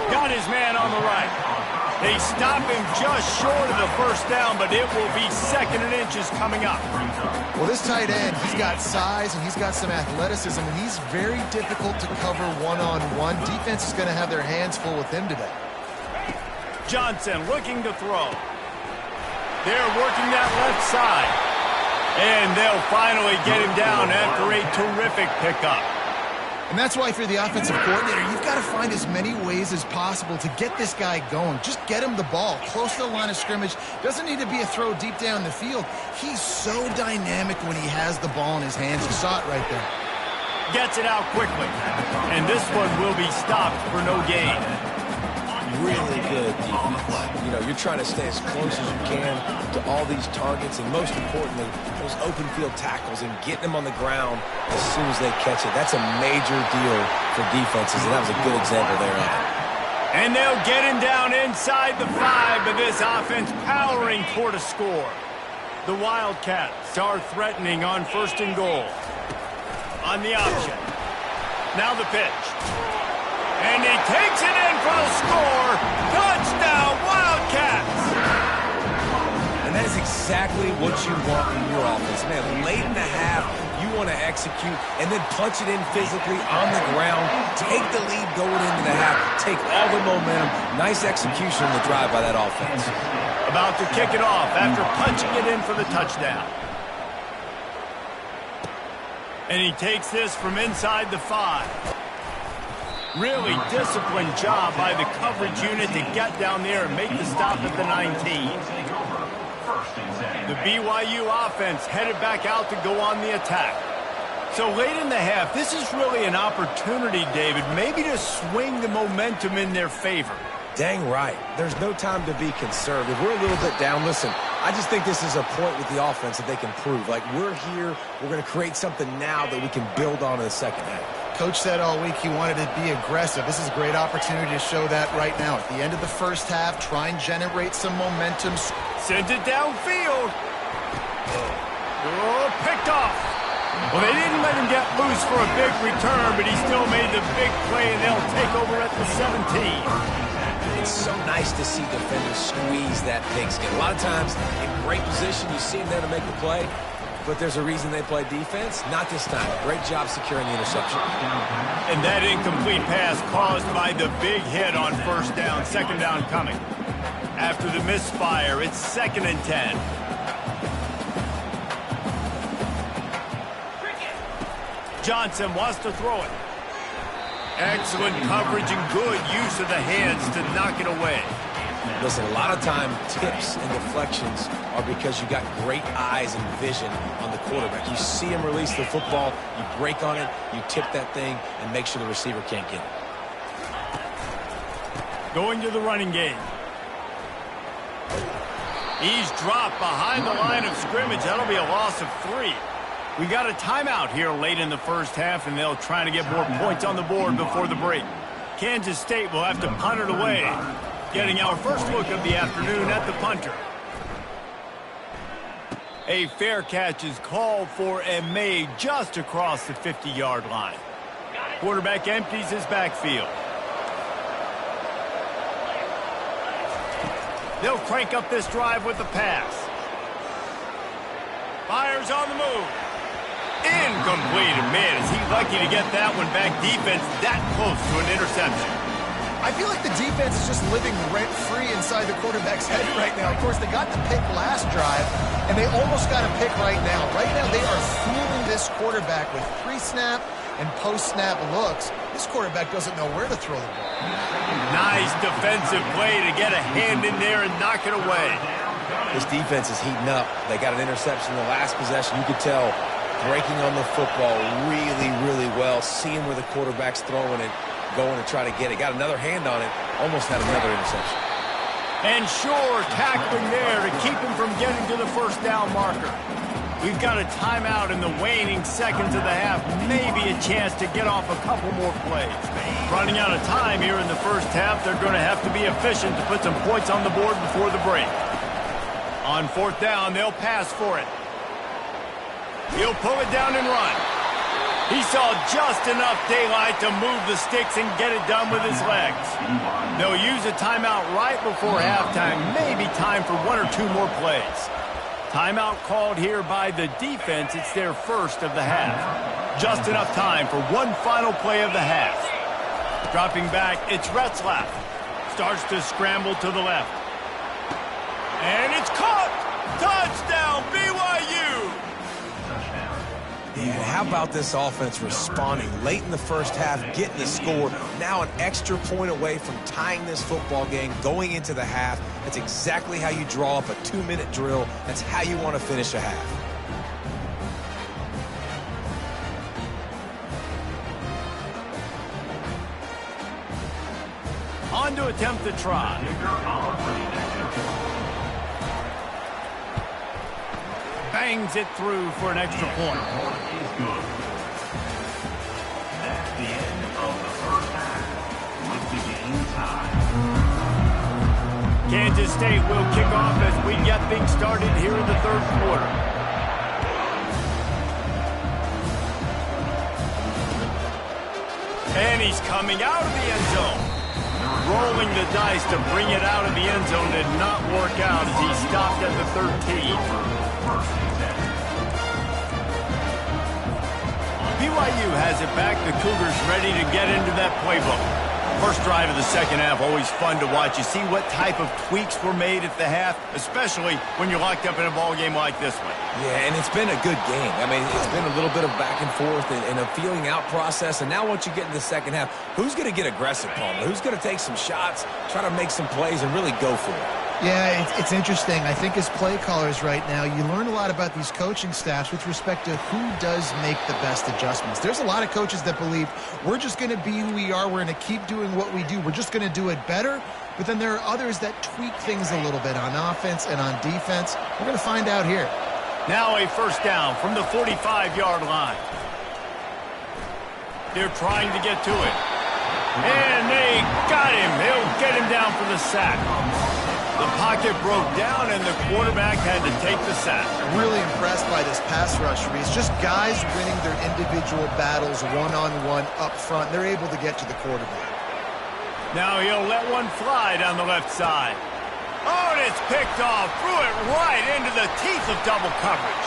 Got his man on the right. They stop him just short of the first down, but it will be 2nd and inches coming up. Well, this tight end, he's got size and he's got some athleticism, and he's very difficult to cover one-on-one. Defense is going to have their hands full with him today. Johnson looking to throw. They're working that left side. And they'll finally get him down after a terrific pickup. And that's why if you're the offensive coordinator, you've got to find as many ways as possible to get this guy going. Just get him the ball close to the line of scrimmage. Doesn't need to be a throw deep down the field. He's so dynamic when he has the ball in his hands. You saw it right there. Gets it out quickly. And this one will be stopped for no gain. Really good defense. You know, you're trying to stay as close as you can to all these targets, and most importantly, those open field tackles and getting them on the ground as soon as they catch it. That's a major deal for defenses, and that was a good example there of it. And they'll get him down inside the 5, but this offense powering toward a score. The Wildcats are threatening on 1st and goal. On the option. Now the pitch. And he takes it in for the score. Touchdown, Wildcats! And that is exactly what you want from your offense. Man, late in the half, you want to execute and then punch it in physically on the ground. Take the lead going into the half. Take all the momentum. Nice execution in the drive by that offense. About to kick it off after punching it in for the touchdown. And he takes this from inside the 5. Really disciplined job by the coverage unit to get down there and make the stop at the 19. The BYU offense headed back out to go on the attack. So late in the half, this is really an opportunity, David, maybe to swing the momentum in their favor. Dang right. There's no time to be conservative. We're a little bit down. Listen, I just think this is a point with the offense that they can prove. Like, we're here, we're going to create something now that we can build on in the second half. Coach said all week he wanted to be aggressive. This is a great opportunity to show that right now. At the end of the first half, try and generate some momentum. Sent it downfield. Oh, picked off. Well, they didn't let him get loose for a big return, but he still made the big play, and they'll take over at the 17. It's so nice to see defenders squeeze that pigskin. A lot of times, in great position, you see them there to make the play, but there's a reason they play defense. Not this time. Great job securing the interception. And that incomplete pass caused by the big hit on first down. Second down coming. After the misfire, it's 2nd and 10. Johnson wants to throw it. Excellent coverage and good use of the hands to knock it away. Listen, a lot of time, tips and deflections are because you got great eyes and vision on the quarterback. You see him release the football, you break on it, you tip that thing, and make sure the receiver can't get it. Going to the running game. He's dropped behind the line of scrimmage. That'll be a loss of 3. We got a timeout here late in the first half, and they'll try to get more points on the board before the break. Kansas State will have to punt it away. Getting our first look of the afternoon at the punter. A fair catch is called for and made just across the 50-yard line. Quarterback empties his backfield. They'll crank up this drive with the pass. Fires on the move. Incomplete. Man, is he lucky to get that one back. Defense that close to an interception. I feel like the defense is just living rent-free inside the quarterback's head right now. Of course, they got the pick last drive, and they almost got a pick right now. Right now, they are fooling this quarterback with pre-snap and post-snap looks. This quarterback doesn't know where to throw the ball. Nice defensive play to get a hand in there and knock it away. This defense is heating up. They got an interception in the last possession. You could tell breaking on the football really, really well, seeing where the quarterback's throwing it, going to try to get it. Got another hand on it, almost had another interception. And sure, tackling there to keep him from getting to the first down marker. We've got a timeout in the waning seconds of the half, maybe a chance to get off a couple more plays. Running out of time here in the first half, they're going to have to be efficient to put some points on the board before the break. On 4th down, they'll pass for it. He'll pull it down and run. He saw just enough daylight to move the sticks and get it done with his legs. They'll use a timeout right before halftime. Maybe time for 1 or 2 more plays. Timeout called here by the defense. It's their first of the half. Just enough time for one final play of the half. Dropping back, it's Retzlaff. Starts to scramble to the left. And it's caught! Touchdown, BYU! Yeah, how about this offense responding late in the first half, getting the score, now an extra point away from tying this football game, going into the half. That's exactly how you draw up a 2-minute drill. That's how you want to finish a half. On to attempt the try. Bangs it through for an extra point. That's the end of the first half. With the game tied. Kansas State will kick off as we get things started here in the 3rd quarter. And he's coming out of the end zone. Rolling the dice to bring it out of the end zone did not work out as he stopped at the 13. BYU has it back. The Cougars ready to get into that playbook. First drive of the second half, always fun to watch. You see what type of tweaks were made at the half, especially when you're locked up in a ball game like this one. Yeah, and it's been a good game. I mean, it's been a little bit of back and forth and a feeling out process. And now once you get in the second half, who's going to get aggressive, Palmer? Who's going to take some shots, try to make some plays, and really go for it? Yeah, it's interesting. I think as play callers right now, you learn a lot about these coaching staffs with respect to who does make the best adjustments. There's a lot of coaches that believe we're just going to be who we are. We're going to keep doing what we do. We're just going to do it better. But then there are others that tweak things a little bit on offense and on defense. We're going to find out here. Now a first down from the 45-yard line. They're trying to get to it. And they got him. They'll get him down for the sack. The pocket broke down, and the quarterback had to take the sack. Really impressed by this pass rush for me. It's just guys winning their individual battles one-on-one up front. They're able to get to the quarterback. Now he'll let one fly down the left side. Oh, and it's picked off. Threw it right into the teeth of double coverage.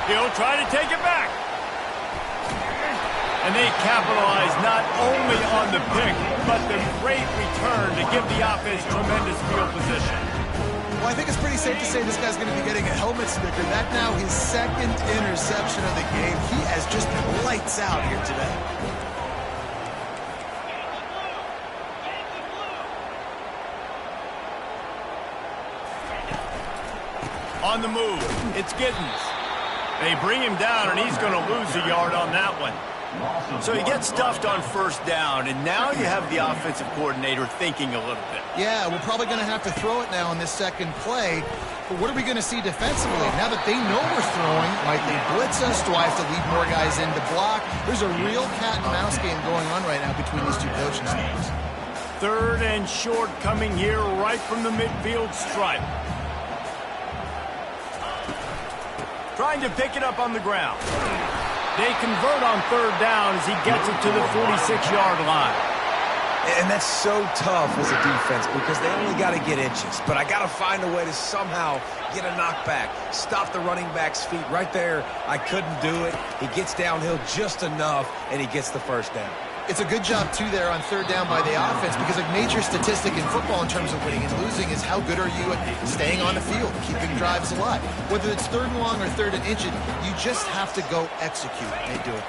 He'll try to take it back. And they capitalize not only on the pick, but the great return to give the offense tremendous field position. Well, I think it's pretty safe to say this guy's going to be getting a helmet sticker. That now his second interception of the game. He has just been lights out here today. On the move, it's Giddens. They bring him down, and he's going to lose a yard on that one. So he gets stuffed on first down, and now you have the offensive coordinator thinking a little bit. Yeah, we're probably going to have to throw it now on this second play. But what are we going to see defensively? Now that they know we're throwing, might they blitz us? Do I have to leave more guys in to block? There's a real cat and mouse game going on right now between these two coaching staffs. Third and short coming here right from the midfield stripe. Trying to pick it up on the ground. They convert on third down as he gets it to the 46-yard line. And that's so tough as a defense because they only got to get inches. But I got to find a way to somehow get a knockback, stop the running back's feet right there. I couldn't do it. He gets downhill just enough, and he gets the first down. It's a good job, too, there on third down by the offense because a major statistic in football in terms of winning and losing is how good are you at staying on the field, keeping drives alive. Whether it's third and long or third and inches, you just have to go execute. They do it.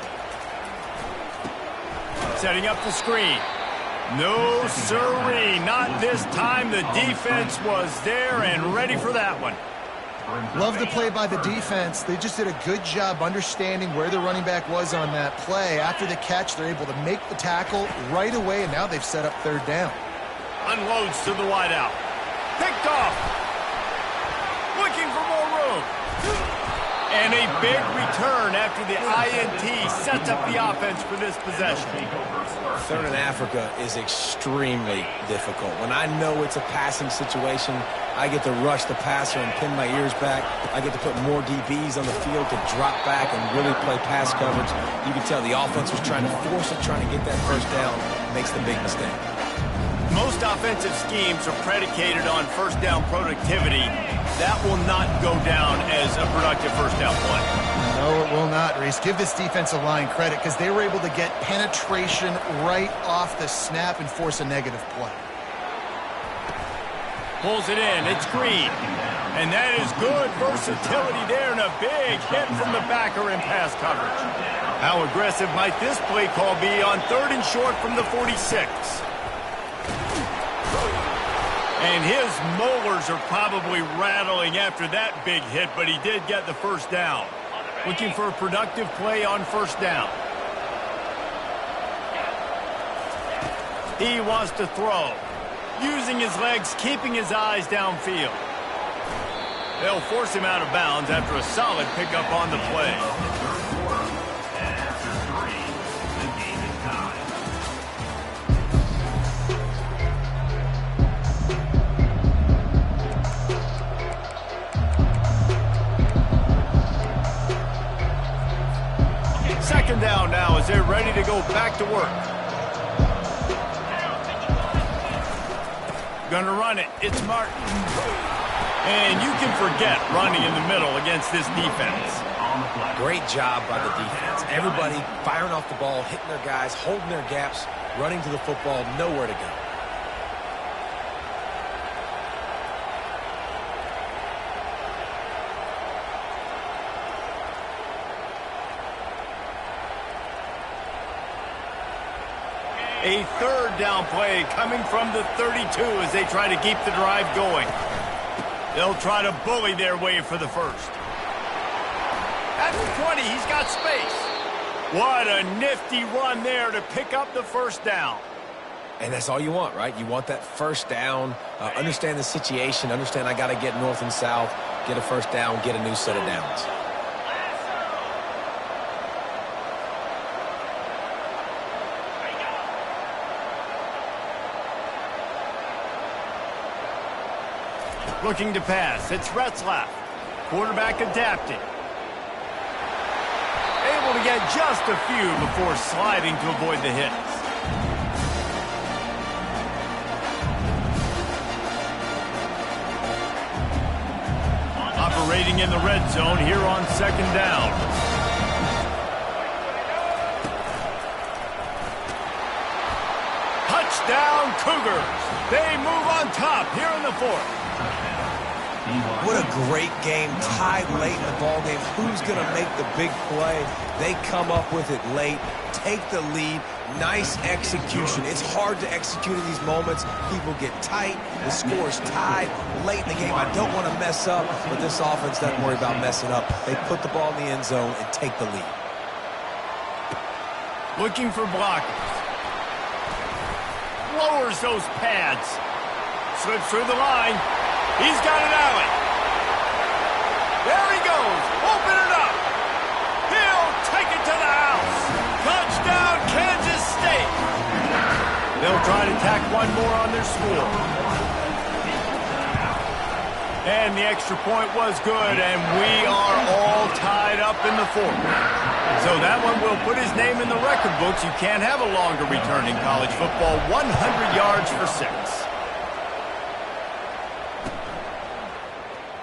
Setting up the screen. No, sirree, not this time. The defense was there and ready for that one. Love the play by the defense. They just did a good job understanding where the running back was on that play. After the catch, they're able to make the tackle right away, and now they've set up third down. Unloads to the wideout. Picked off. Looking for more room. And a big return after the INT sets up the offense for this possession. Third in Africa is extremely difficult. When I know it's a passing situation, I get to rush the passer and pin my ears back. I get to put more DBs on the field to drop back and really play pass coverage. You can tell the offense was trying to force it, trying to get that first down, makes the big mistake. Most offensive schemes are predicated on first down productivity. That will not go down as a productive first down play. No, it will not, Reese. Give this defensive line credit because they were able to get penetration right off the snap and force a negative play. Pulls it in. It's Green. And that is good versatility there and a big hit from the backer in pass coverage. How aggressive might this play call be on third and short from the 46? And his molars are probably rattling after that big hit, but he did get the first down. Looking for a productive play on first down. He wants to throw. Using his legs, keeping his eyes downfield. They'll force him out of bounds after a solid pickup on the play. Second down now as they're ready to go back to work. Gonna run it. It's Martin. And you can forget running in the middle against this defense. Great job by the defense. Everybody firing off the ball, hitting their guys, holding their gaps, running to the football, nowhere to go. A third down play coming from the 32 as they try to keep the drive going. They'll try to bully their way for the first. At the 20, he's got space. What a nifty run there to pick up the first down. And that's all you want, right? You want that first down, understand the situation, understand I got to get north and south, get a first down, get a new set of downs. Looking to pass. It's Retzlaff. Quarterback adapting. Able to get just a few before sliding to avoid the hits. operating in the red zone here on second down. Touchdown, Cougars. They move on top here in the fourth. What a great game, tied late in the ballgame. Who's going to make the big play? They come up with it late, take the lead. Nice execution. It's hard to execute in these moments. People get tight. The score's tied late in the game. I don't want to mess up, but this offense doesn't worry about messing up. They put the ball in the end zone and take the lead. Looking for blockers. Lowers those pads. Slips through the line. He's got an alley. There he goes. Open it up. He'll take it to the house. Touchdown, Kansas State. They'll try to tack one more on their score. And the extra point was good, and we are all tied up in the fourth. So that one will put his name in the record books. You can't have a longer return in college football. 100 yards for 6.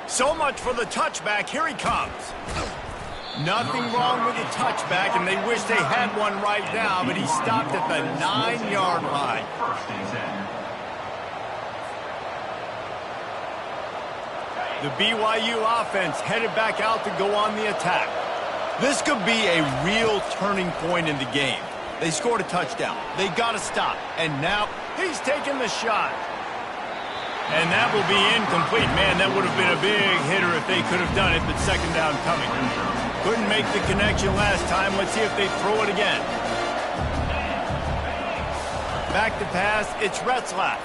So much for the touchback. Here he comes. Nothing wrong with the touchback, and they wish they had one right now, but he stopped at the 9-yard line. The BYU offense headed back out to go on the attack. This could be a real turning point in the game. They scored a touchdown. They got to stop, and now he's taking the shot. And that will be incomplete. Man, that would have been a big hitter if they could have done it, but second down coming. Couldn't make the connection last time. Let's see if they throw it again. Back to pass. It's Retzlaff.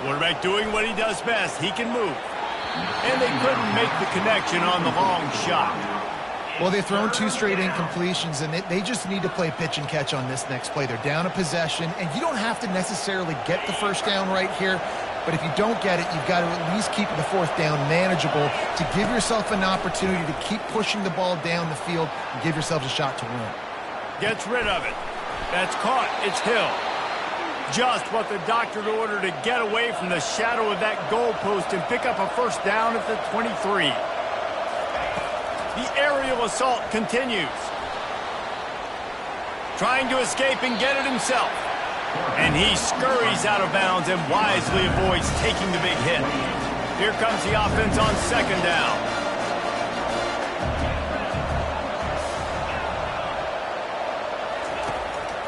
Quarterback doing what he does best. He can move. And they couldn't make the connection on the long shot. Well, they've thrown 2 straight incompletions, and they just need to play pitch and catch on this next play. They're down a possession, and you don't have to necessarily get the first down right here. But if you don't get it, you've got to at least keep the fourth down manageable to give yourself an opportunity to keep pushing the ball down the field and give yourselves a shot to win. Gets rid of it. That's caught. It's Hill. Just what the doctor ordered to get away from the shadow of that goalpost and pick up a first down at the 23. The aerial assault continues. Trying to escape and get it himself. And he scurries out of bounds and wisely avoids taking the big hit. Here comes the offense on second down.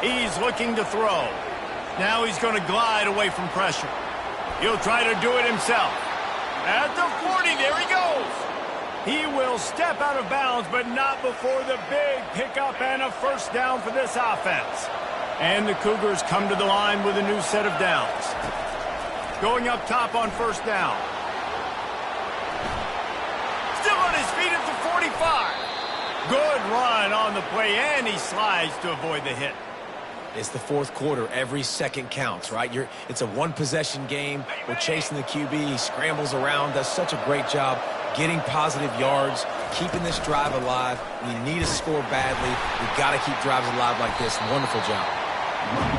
He's looking to throw. Now he's going to glide away from pressure. He'll try to do it himself. At the 40, there he goes. He will step out of bounds, but not before the big pickup and a first down for this offense. And the Cougars come to the line with a new set of downs. Going up top on first down. Still on his feet at the 45. Good run on the play, and he slides to avoid the hit. It's the fourth quarter. Every second counts, right? It's a one-possession game. We're chasing the QB. He scrambles around, does such a great job getting positive yards, keeping this drive alive. We need to score badly. We've got to keep drives alive like this. Wonderful job.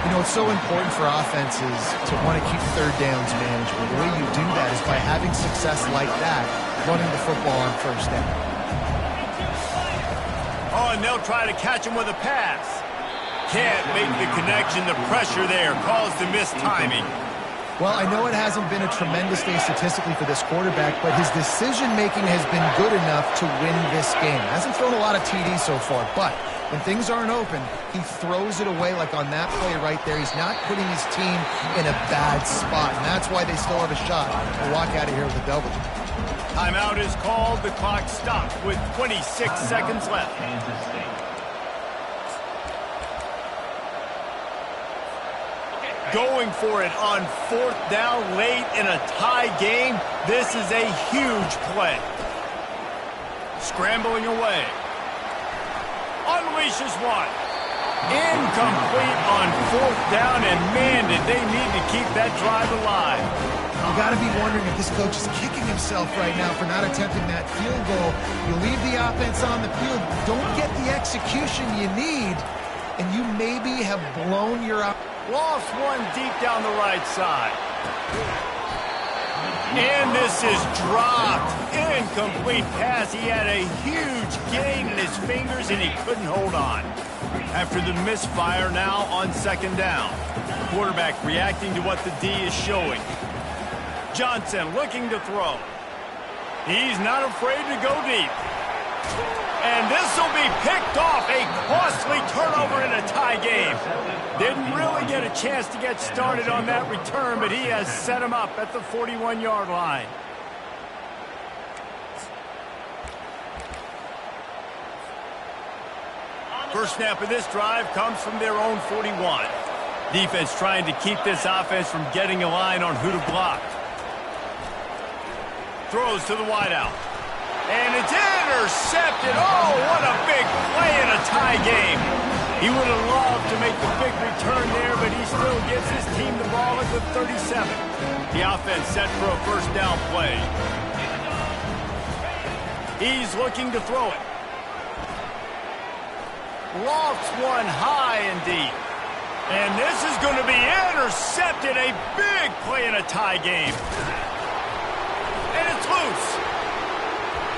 You know, it's so important for offenses to want to keep third downs manageable. The way you do that is by having success like that, running the football on first down. Oh, and they'll try to catch him with a pass. Can't make the connection. The pressure there caused the missed timing. Well, I know it hasn't been a tremendous day statistically for this quarterback, but his decision-making has been good enough to win this game. Hasn't thrown a lot of TDs so far, but when things aren't open, he throws it away like on that play right there. He's not putting his team in a bad spot, and that's why they still have a shot to walk out of here with a W. Timeout is called. The clock stops with 26 seconds left. Going for it on fourth down late in a tie game. This is a huge play. Scrambling away. Unleashes one. Incomplete on fourth down, and man, did they need to keep that drive alive. You got to be wondering if this coach is kicking himself right now for not attempting that field goal. You leave the offense on the field, don't get the execution you need, and you maybe have blown your op. Lost one deep down the right side. And this is dropped. Incomplete. incomplete pass. He had a huge gain in his fingers, and he couldn't hold on. After the misfire, now on second down. Quarterback reacting to what the D is showing. Johnson looking to throw. He's not afraid to go deep. And this will be picked off. A costly turnover in a tie game. Didn't really get a chance to get started on that return, but he has set him up at the 41-yard line. First snap of this drive comes from their own 41. Defense trying to keep this offense from getting a line on who to block. Throws to the wideout. And it's intercepted. Oh, what a big play in a tie game. He would have loved to make the big return there, but he still gives his team the ball at the 37. The offense set for a first down play. He's looking to throw it. Lofts one high and deep. And this is going to be intercepted. A big play in a tie game. And it's loose.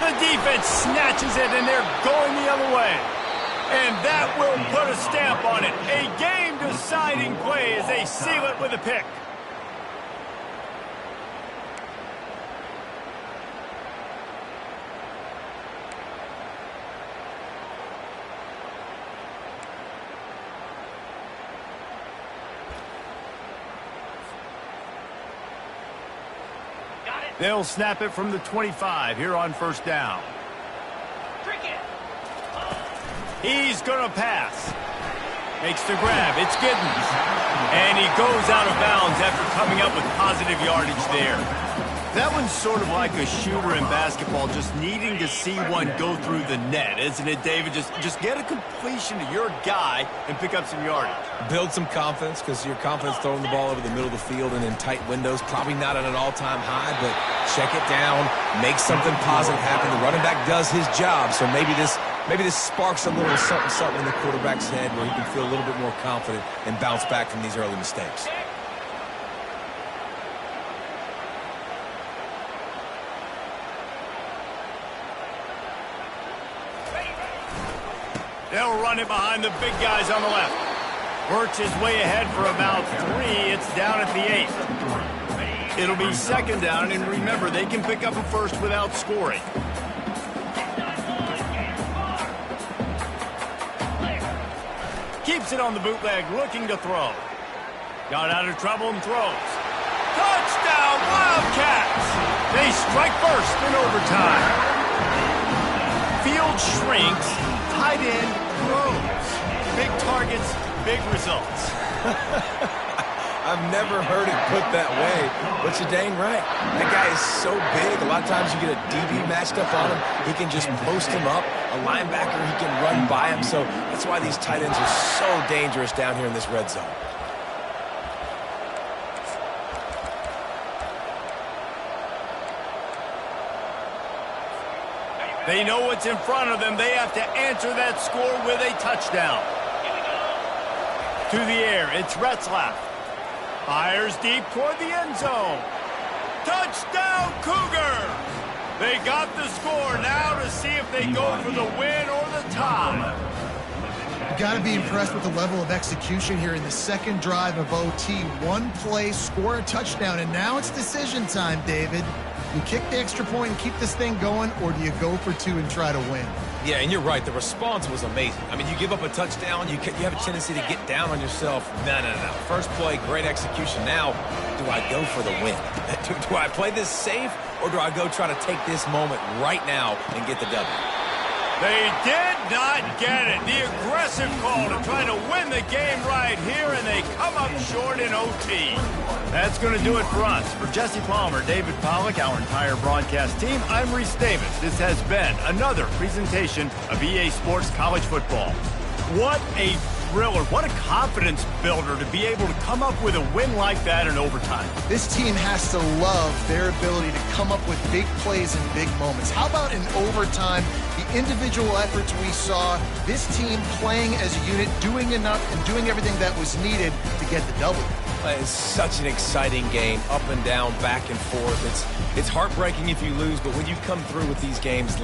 The defense snatches it, and they're going the other way. And that will put a stamp on it. A game-deciding play as they seal it with a pick. They'll snap it from the 25 here on first down. He's going to pass. Makes the grab. It's Giddens. And he goes out of bounds after coming up with positive yardage there. That one's sort of like a shooter in basketball, just needing to see one go through the net, isn't it, David? Just get a completion to your guy and pick up some yardage. Build some confidence, because your confidence throwing the ball over the middle of the field and in tight windows, probably not at an all-time high, but check it down, make something positive happen. The running back does his job, so maybe this sparks a little something in the quarterback's head where he can feel a little bit more confident and bounce back from these early mistakes. They'll run it behind the big guys on the left. Works his way ahead for about 3. It's down at the 8. It'll be second down, and remember, they can pick up a first without scoring. Keeps it on the bootleg, looking to throw. Got out of trouble and throws. Touchdown, Wildcats! They strike first in overtime. Field shrinks, tight end grows. Big targets, big results. I've never heard it put that way, but you're dang right. That guy is so big. A lot of times you get a DB matched up on him. He can just post him up. A linebacker, he can run by him. So that's why these tight ends are so dangerous down here in this red zone. They know what's in front of them. They have to answer that score with a touchdown. To the air, it's Retzlaff. Fires deep toward the end zone. Touchdown, Cougar! They got the score. Now to see if they go for the win or the tie. You got to be impressed with the level of execution here in the second drive of OT. One play, score a touchdown, and now it's decision time, David. You kick the extra point and keep this thing going, or do you go for 2 and try to win? Yeah, and you're right. The response was amazing. I mean, you give up a touchdown, you have a tendency to get down on yourself. No. First play, great execution. Now, do I go for the win? Do I play this safe, or do I go try to take this moment right now and get the W? They did not get it. The aggressive call to try to win the game right here, and they come up short in OT. That's going to do it for us. For Jesse Palmer, David Pollack, our entire broadcast team, I'm Reese Davis. This has been another presentation of EA Sports College Football. What a thriller. What a confidence builder to be able to come up with a win like that in overtime. This team has to love their ability to come up with big plays in big moments. How about in overtime, the individual efforts we saw, this team playing as a unit, doing enough and doing everything that was needed to get the W. It's such an exciting game, up and down, back and forth. It's heartbreaking if you lose, but when you come through with these games...